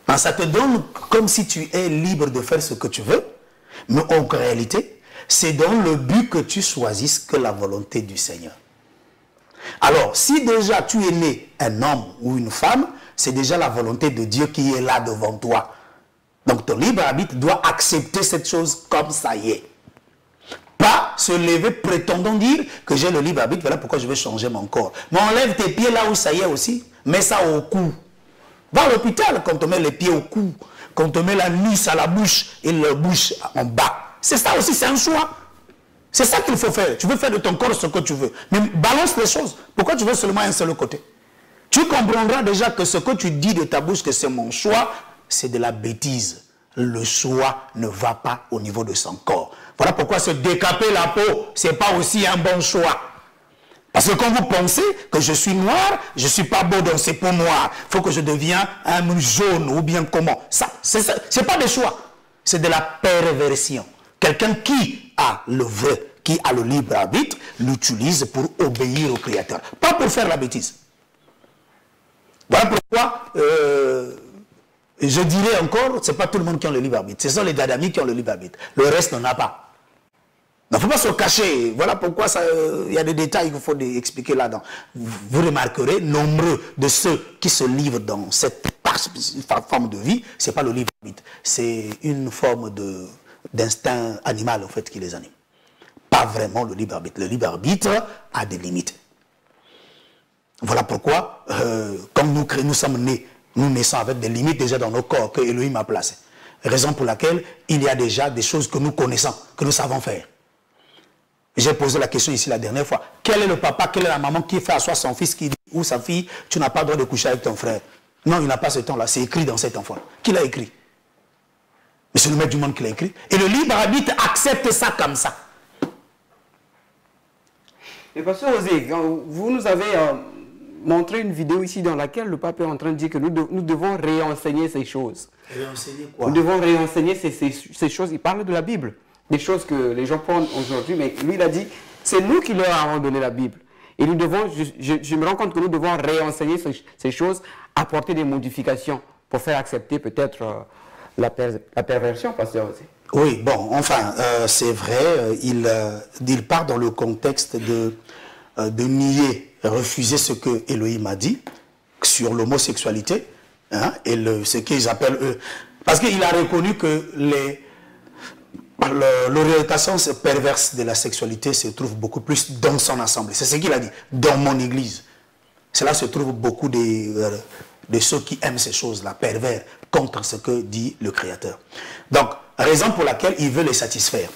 Alors, ça te donne comme si tu es libre de faire ce que tu veux, mais en réalité, c'est dans le but que tu choisisses que la volonté du Seigneur. Alors, si déjà tu es né un homme ou une femme, c'est déjà la volonté de Dieu qui est là devant toi. Donc ton libre arbitre doit accepter cette chose comme ça y est. Pas se lever prétendant dire que j'ai le libre arbitre, voilà pourquoi je vais changer mon corps. Mais enlève tes pieds là où ça y est aussi, mets ça au cou. Va à l'hôpital quand on te met les pieds au cou, quand on te met la nuisse à la bouche et la bouche en bas. C'est ça aussi, c'est un choix. C'est ça qu'il faut faire. Tu veux faire de ton corps ce que tu veux. Mais balance les choses. Pourquoi tu veux seulement un seul côté? Tu comprendras déjà que ce que tu dis de ta bouche, que c'est mon choix, c'est de la bêtise. Le choix ne va pas au niveau de son corps. Voilà pourquoi se décaper la peau, ce n'est pas aussi un bon choix. Parce que quand vous pensez que je suis noir, je ne suis pas beau dans ces peaux noires. Il faut que je devienne un jaune ou bien comment. Ça, c'est pas des choix. C'est de la perversion. Quelqu'un qui a le vrai, qui a le libre arbitre, l'utilise pour obéir au Créateur. Pas pour faire la bêtise. Voilà pourquoi, je dirais encore, ce n'est pas tout le monde qui a le libre arbitre. Ce sont les dadamis qui ont le libre arbitre. Le reste n'en a pas. Il ne faut pas se cacher. Voilà pourquoi il y a des détails qu'il faut expliquer là-dedans. Vous remarquerez, nombreux de ceux qui se livrent dans cette forme de vie, ce n'est pas le libre arbitre. C'est une forme d'instinct animal en fait qui les anime. Pas vraiment le libre arbitre. Le libre arbitre a des limites. Voilà pourquoi, comme nous sommes nés, nous naissons avec des limites déjà dans nos corps que Elohim a placées. Raison pour laquelle il y a déjà des choses que nous connaissons, que nous savons faire. J'ai posé la question ici la dernière fois. Quel est le papa, quelle est la maman qui fait asseoir son fils qui dit, ou sa fille, tu n'as pas le droit de coucher avec ton frère? Non, il n'a pas ce temps-là. C'est écrit dans cet enfant. Qui l'a écrit? Mais c'est le maître du monde qui l'a écrit. Et le libre arbitre accepte ça comme ça. Mais pasteur Osé, vous nous avez montré une vidéo ici dans laquelle le pape est en train de dire que nous devons réenseigner ces choses. Réenseigner quoi? Nous devons réenseigner ces choses. Il parle de la Bible. Des choses que les gens prennent aujourd'hui, mais lui il a dit, c'est nous qui leur avons donné la Bible. Et nous devons, je me rends compte que nous devons réenseigner ces choses, apporter des modifications pour faire accepter peut-être la perversion, pasteur Osé. Oui, bon, enfin, c'est vrai, il part dans le contexte de nier, refuser ce que Elohim a dit sur l'homosexualité, hein, et ce qu'ils appellent eux. Parce qu'il a reconnu que l'orientation perverse de la sexualité se trouve beaucoup plus dans son assemblée. C'est ce qu'il a dit, dans mon église. Cela se trouve beaucoup de ceux qui aiment ces choses-là, pervers, contre ce que dit le Créateur. Donc, raison pour laquelle il veut les satisfaire.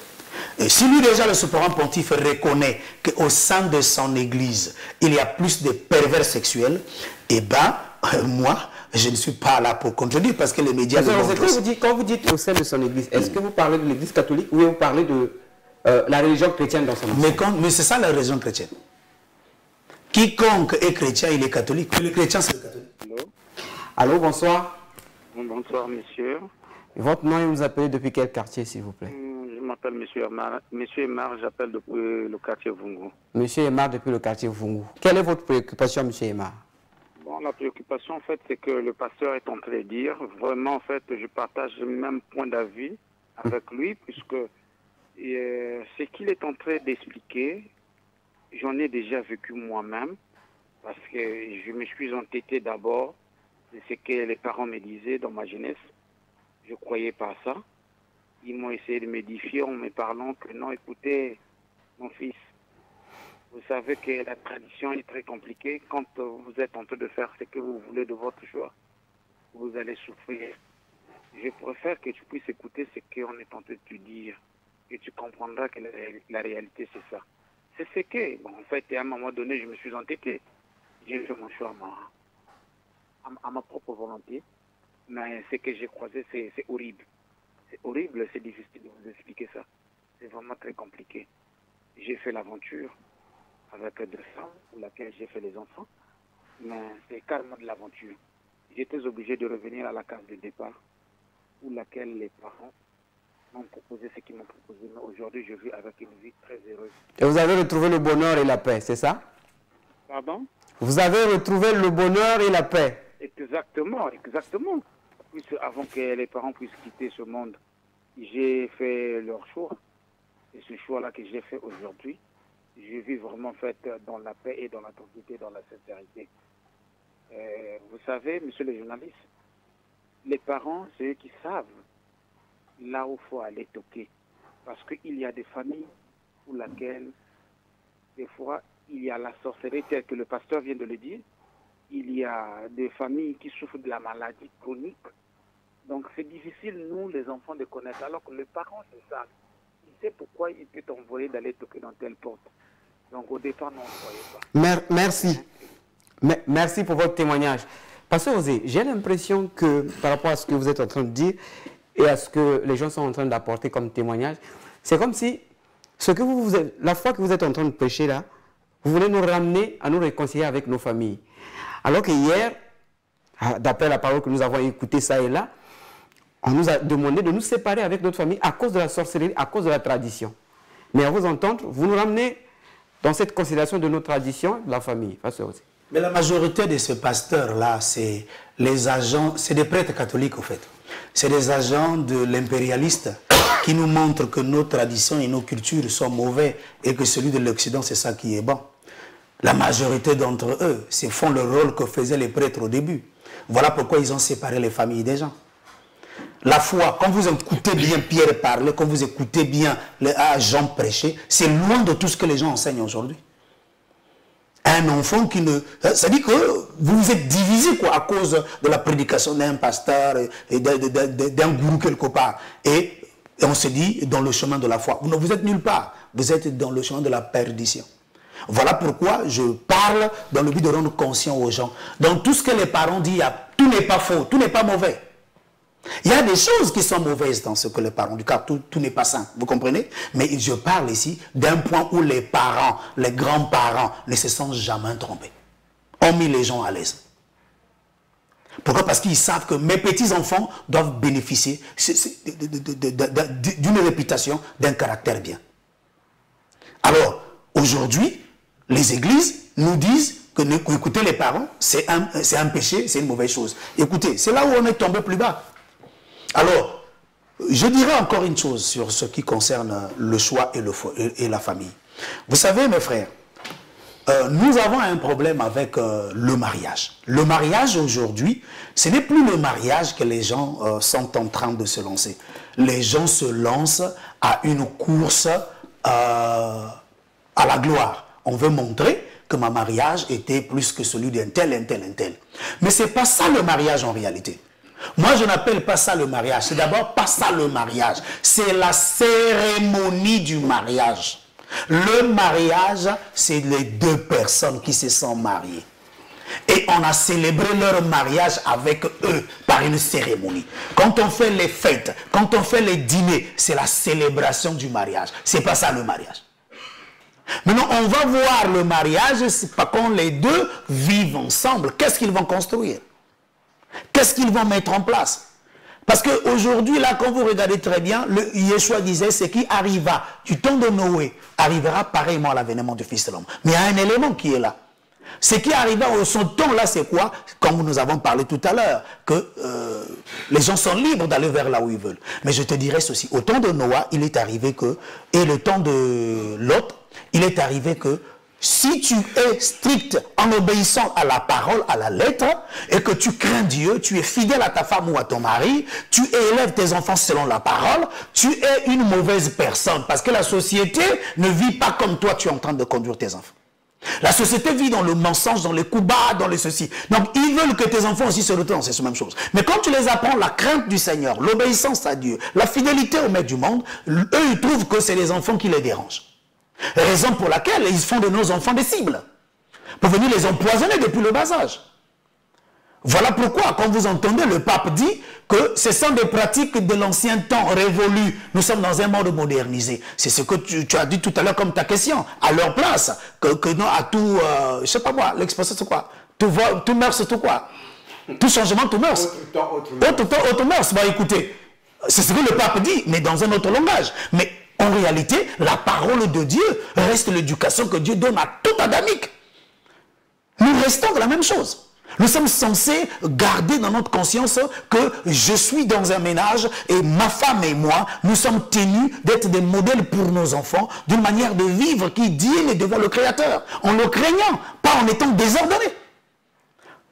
Et si lui déjà, le souverain pontife, reconnaît qu'au sein de son église, il y a plus de pervers sexuels, eh bien, moi, je ne suis pas là pour contredire parce que les médias le montrent. Quand vous dites au sein de son église, est-ce que vous parlez de l'église catholique ou vous parlez la religion chrétienne dans son ensemble. Mais c'est ça la religion chrétienne. Quiconque est chrétien, il est catholique. Le chrétien, c'est le catholique. Allô? Allô, bonsoir. Bonsoir, monsieur. Votre nom et vous appelez depuis quel quartier, s'il vous plaît? Je m'appelle monsieur Emar. Monsieur Emar, j'appelle depuis le quartier Vungu. Monsieur Emar, depuis le quartier Vungu. Quelle est votre préoccupation, monsieur Emar? Bon, la préoccupation, en fait, c'est que le pasteur est en train de dire, vraiment, en fait, je partage le même point d'avis avec lui, puisque ce qu'il est en train d'expliquer, j'en ai déjà vécu moi-même, parce que je me suis entêté d'abord de ce que les parents me disaient dans ma jeunesse. Je ne croyais pas à ça. Ils m'ont essayé de m'édifier en me parlant que non, écoutez, mon fils, vous savez que la tradition est très compliquée. Quand vous êtes en train de faire ce que vous voulez de votre choix, vous allez souffrir. Je préfère que tu puisses écouter ce qu'on est en train de te dire, et tu comprendras que la réalité, c'est ça. C'est ce que, bon, en fait, à un moment donné, je me suis entêté. J'ai fait mon choix à ma propre volonté. Mais ce que j'ai croisé, c'est horrible. C'est horrible, c'est difficile de vous expliquer ça. C'est vraiment très compliqué. J'ai fait l'aventure avec 2 femmes, pour laquelle j'ai fait les enfants. Mais c'est carrément de l'aventure. J'étais obligé de revenir à la case de départ, pour laquelle les parents m'ont proposé ce qu'ils m'ont proposé. Mais aujourd'hui, je vis avec une vie très heureuse. Et vous avez retrouvé le bonheur et la paix, c'est ça? Pardon? Vous avez retrouvé le bonheur et la paix. Exactement, exactement. Puisque avant que les parents puissent quitter ce monde, j'ai fait leur choix. Et ce choix-là que j'ai fait aujourd'hui, je vis vraiment fait dans la paix et dans la tranquillité, dans la sincérité. Vous savez, monsieur le journaliste, les parents, c'est eux qui savent là où il faut aller toquer. Parce qu'il y a des familles pour lesquelles, des fois, il y a la sorcellerie, telle que le pasteur vient de le dire. Il y a des familles qui souffrent de la maladie chronique. Donc c'est difficile, nous, les enfants, de connaître. Alors que les parents, c'est ça. Il sait pourquoi il peut t'envoyer d'aller toquer dans telle porte. Donc au départ, non, on ne croyait pas. Merci. Merci pour votre témoignage. Pasteur Osé, j'ai l'impression que par rapport à ce que vous êtes en train de dire et à ce que les gens sont en train d'apporter comme témoignage, c'est comme si la foi que vous êtes en train de prêcher là, vous voulez nous ramener à nous réconcilier avec nos familles. Alors que hier, d'après la parole que nous avons écoutée ça et là, on nous a demandé de nous séparer avec notre famille à cause de la sorcellerie, à cause de la tradition. Mais à vous entendre, vous nous ramenez dans cette considération de nos traditions, de la famille. Pasteur Osé. Mais la majorité de ces pasteurs-là, c'est les agents, c'est des prêtres catholiques au fait. C'est des agents de l'impérialiste qui nous montrent que nos traditions et nos cultures sont mauvais et que celui de l'Occident, c'est ça qui est bon. La majorité d'entre eux font le rôle que faisaient les prêtres au début. Voilà pourquoi ils ont séparé les familles des gens. La foi, quand vous écoutez bien Pierre parler, quand vous écoutez bien Jean prêcher, c'est loin de tout ce que les gens enseignent aujourd'hui. Un enfant qui ne... Ça dit que vous vous êtes divisé quoi, à cause de la prédication d'un pasteur et d'un gourou quelque part. Et on se dit dans le chemin de la foi. Vous êtes nulle part. Vous êtes dans le chemin de la perdition. Voilà pourquoi je parle dans le but de rendre conscient aux gens. Dans tout ce que les parents disent, tout n'est pas faux, tout n'est pas mauvais. Il y a des choses qui sont mauvaises dans ce que les parents disent, car tout n'est pas sain, vous comprenez? Mais je parle ici d'un point où les parents, les grands-parents ne se sont jamais trompés. Ont mis les gens à l'aise. Pourquoi? Parce qu'ils savent que mes petits-enfants doivent bénéficier d'une réputation, d'un caractère bien. Alors, aujourd'hui, les églises nous disent que écouter les parents, c'est un péché, c'est une mauvaise chose. Écoutez, c'est là où on est tombé plus bas. Alors, je dirais encore une chose sur ce qui concerne le choix et la famille. Vous savez, mes frères, nous avons un problème avec le mariage. Le mariage aujourd'hui, ce n'est plus le mariage que les gens sont en train de se lancer. Les gens se lancent à une course à la gloire. On veut montrer que mon mariage était plus que celui d'un tel, un tel, un tel. Mais ce n'est pas ça le mariage en réalité. Moi, je n'appelle pas ça le mariage. C'est d'abord pas ça le mariage. C'est la cérémonie du mariage. Le mariage, c'est les deux personnes qui se sont mariées. Et on a célébré leur mariage avec eux par une cérémonie. Quand on fait les fêtes, quand on fait les dîners, c'est la célébration du mariage. C'est pas ça le mariage. Maintenant, on va voir le mariage, c'est pas quand les deux vivent ensemble. Qu'est-ce qu'ils vont construire? Qu'est-ce qu'ils vont mettre en place? Parce qu'aujourd'hui, là, quand vous regardez très bien, Yeshua disait, ce qui arriva du temps de Noé, arrivera pareillement à l'avènement du Fils de l'homme. Mais il y a un élément qui est là. Ce qui arriva au son temps là, c'est quoi? Comme nous avons parlé tout à l'heure, que les gens sont libres d'aller vers là où ils veulent. Mais je te dirais ceci, au temps de Noah, il est arrivé que, et le temps de Lot, il est arrivé que, si tu es strict en obéissant à la parole, à la lettre, et que tu crains Dieu, tu es fidèle à ta femme ou à ton mari, tu élèves tes enfants selon la parole, tu es une mauvaise personne. Parce que la société ne vit pas comme toi, tu es en train de conduire tes enfants. La société vit dans le mensonge, dans les coups bas, dans les ceci. Donc, ils veulent que tes enfants aussi se retournent, c'est la même chose. Mais quand tu les apprends la crainte du Seigneur, l'obéissance à Dieu, la fidélité au maître du monde, eux, ils trouvent que c'est les enfants qui les dérangent. Raison pour laquelle ils font de nos enfants des cibles. Pour venir les empoisonner depuis le bas âge. Voilà pourquoi, quand vous entendez le pape dit que ce sont des pratiques de l'ancien temps révolues. Nous sommes dans un monde modernisé. C'est ce que tu as dit tout à l'heure comme ta question. À leur place, que non, à tout, je sais pas moi, l'expression c'est quoi? Tout mœurs, tout quoi? Tout changement, tout mœurs. Autre mœurs. Bah écoutez, c'est ce que le pape dit, mais dans un autre langage. Mais en réalité, la parole de Dieu reste l'éducation que Dieu donne à tout adamique. Nous restons de la même chose. Nous sommes censés garder dans notre conscience que je suis dans un ménage et ma femme et moi, nous sommes tenus d'être des modèles pour nos enfants, d'une manière de vivre qui digne devant le Créateur, en le craignant, pas en étant désordonné.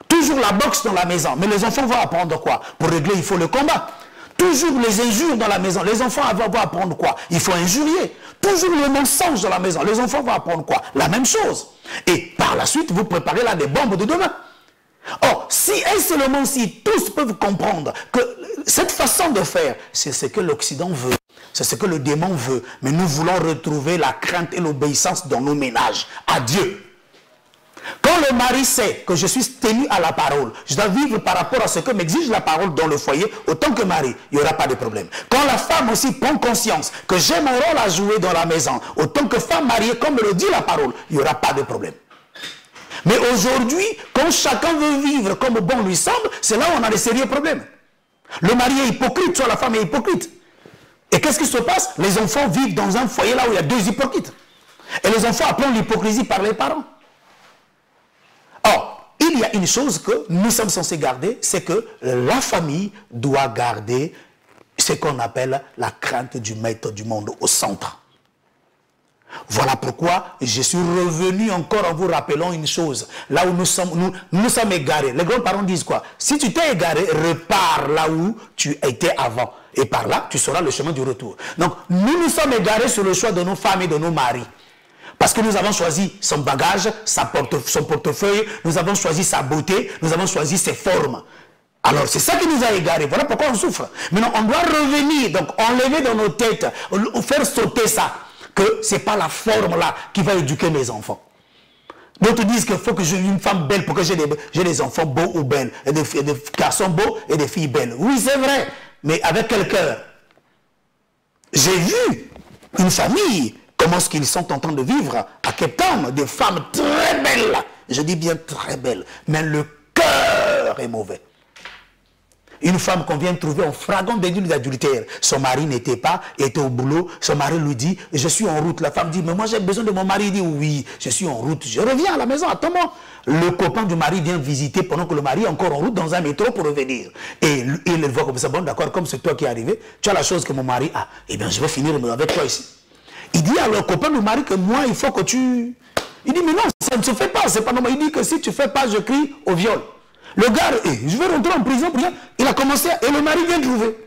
Toujours la boxe dans la maison, mais les enfants vont apprendre quoi? Pour régler, il faut le combat. Toujours les injures dans la maison. Les enfants vont apprendre quoi? Il faut injurier. Toujours le mensonge dans la maison. Les enfants vont apprendre quoi? La même chose. Et par la suite, vous préparez là des bombes de demain. Or, si et seulement si tous peuvent comprendre que cette façon de faire, c'est ce que l'Occident veut. C'est ce que le démon veut. Mais nous voulons retrouver la crainte et l'obéissance dans nos ménages. À Dieu. Quand le mari sait que je suis tenu à la parole, je dois vivre par rapport à ce que m'exige la parole dans le foyer, autant que mari, il n'y aura pas de problème. Quand la femme aussi prend conscience que j'ai mon rôle à jouer dans la maison, autant que femme mariée, comme le dit la parole, il n'y aura pas de problème. Mais aujourd'hui, quand chacun veut vivre comme bon lui semble, c'est là où on a des sérieux problèmes. Le mari est hypocrite, soit la femme est hypocrite. Et qu'est-ce qui se passe? Les enfants vivent dans un foyer là où il y a deux hypocrites. Et les enfants apprennent l'hypocrisie par les parents. Or, il y a une chose que nous sommes censés garder, c'est que la famille doit garder ce qu'on appelle la crainte du maître du monde au centre. Voilà pourquoi je suis revenu encore en vous rappelant une chose. Là où nous sommes égarés. Les grands-parents disent quoi? Si tu t'es égaré, repars là où tu étais avant. Et par là, tu sauras le chemin du retour. Donc, nous sommes égarés sur le choix de nos femmes et de nos maris. Parce que nous avons choisi son bagage, son portefeuille, nous avons choisi sa beauté, nous avons choisi ses formes. Alors, c'est ça qui nous a égarés. Voilà pourquoi on souffre. Maintenant, on doit revenir, donc enlever dans nos têtes, faire sauter ça, que ce n'est pas la forme là qui va éduquer mes enfants. D'autres disent qu'il faut que j'ai une femme belle pour que j'ai des enfants beaux ou belles, et des garçons beaux et des filles belles. Oui, c'est vrai, mais avec quel cœur? J'ai vu une famille. Comment est-ce qu'ils sont en train de vivre à Cape Town? Des femmes très belles. Je dis bien très belles. Mais le cœur est mauvais. Une femme qu'on vient de trouver en flagrant délit d'adultère. Son mari n'était pas, était au boulot. Son mari lui dit, je suis en route. La femme dit, mais moi j'ai besoin de mon mari. Il dit, oui, je suis en route. Je reviens à la maison, attends-moi. Le copain du mari vient visiter pendant que le mari est encore en route dans un métro pour revenir. Et il le voit comme ça. Bon, d'accord, comme c'est toi qui es arrivé, tu as la chose que mon mari a. Eh bien, je vais finir avec toi ici. Il dit à leur copain du mari que moi, il faut que tu... Il dit, mais non, ça ne se fait pas, c'est pas normal. Il dit que si tu ne fais pas, je crie au viol. Le gars, je vais rentrer en prison pour rien. Il a commencé, et le mari vient trouver.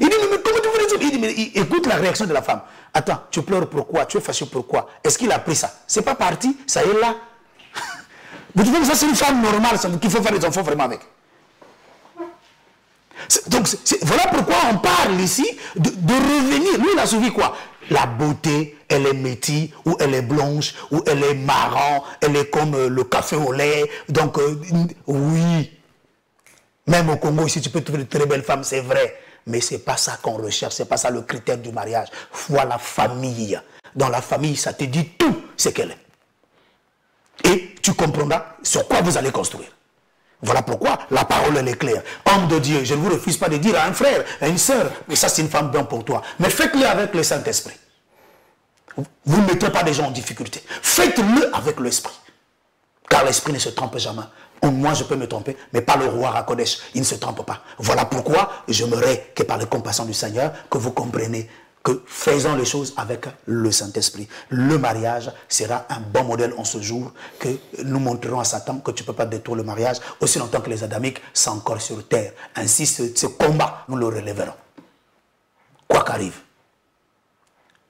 Il dit, mais comment tu veux résoudre? Il dit, mais écoute la réaction de la femme. Attends, tu pleures pourquoi? Tu es fâché pourquoi? Est-ce qu'il a pris ça? C'est pas parti, ça est là. Vous trouvez que ça, c'est une femme normale, qu'il faut faire des enfants vraiment avec? Donc, voilà pourquoi on parle ici de revenir. Lui, il a suivi quoi? La beauté, elle est métie, ou elle est blanche, ou elle est marron, elle est comme le café au lait. Donc, oui. Même au Congo, ici, tu peux trouver de très belles femmes, c'est vrai. Mais ce n'est pas ça qu'on recherche, ce n'est pas ça le critère du mariage. Vois la famille. Dans la famille, ça te dit tout ce qu'elle est. Et tu comprendras sur quoi vous allez construire. Voilà pourquoi la parole, elle est claire. Homme de Dieu, je ne vous refuse pas de dire à un frère, à une sœur, mais ça c'est une femme bien pour toi. Mais faites-le avec le Saint-Esprit. Vous ne mettez pas des gens en difficulté. Faites-le avec l'Esprit. Car l'Esprit ne se trompe jamais. Moi, je peux me tromper, mais pas le roi Rakodesh. Il ne se trompe pas. Voilà pourquoi j'aimerais que par les compassions du Seigneur, que vous compreniez que faisons les choses avec le Saint-Esprit. Le mariage sera un bon modèle en ce jour, que nous montrerons à Satan que tu ne peux pas détruire le mariage aussi longtemps que les Adamiques sont encore sur terre. Ainsi, ce combat, nous le relèverons. Quoi qu'arrive,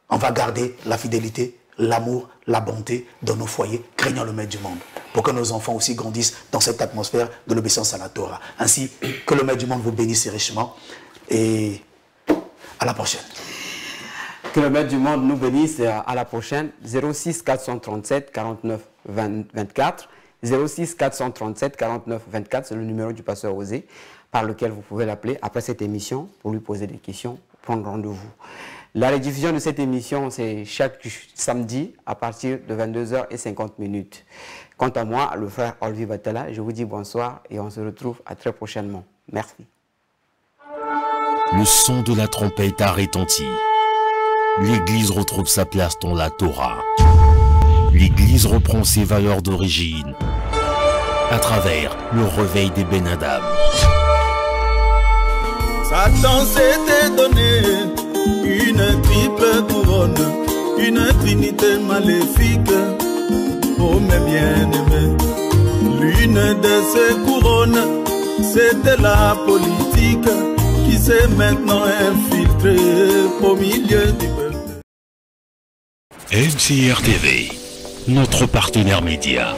on va garder la fidélité, l'amour, la bonté dans nos foyers, craignant le maître du monde, pour que nos enfants aussi grandissent dans cette atmosphère de l'obéissance à la Torah. Ainsi, que le maître du monde vous bénisse richement et à la prochaine. Que le maître du monde nous bénisse. À la prochaine. 06 437 49 24. 06 437 49 24, c'est le numéro du pasteur Osée, par lequel vous pouvez l'appeler après cette émission pour lui poser des questions, prendre rendez-vous. La rediffusion de cette émission, c'est chaque samedi à partir de 22h50. Quant à moi, le frère Olvi Batala, je vous dis bonsoir et on se retrouve à très prochainement. Merci. Le son de la trompette a retenti. L'Église retrouve sa place dans la Torah. L'Église reprend ses valeurs d'origine à travers le réveil des Ben Adam. Satan s'était donné une triple couronne, une trinité maléfique. Oh mes bien-aimés, l'une de ces couronnes, c'était la politique qui s'est maintenant infiltrée au milieu du peuple. MCR TV, notre partenaire média.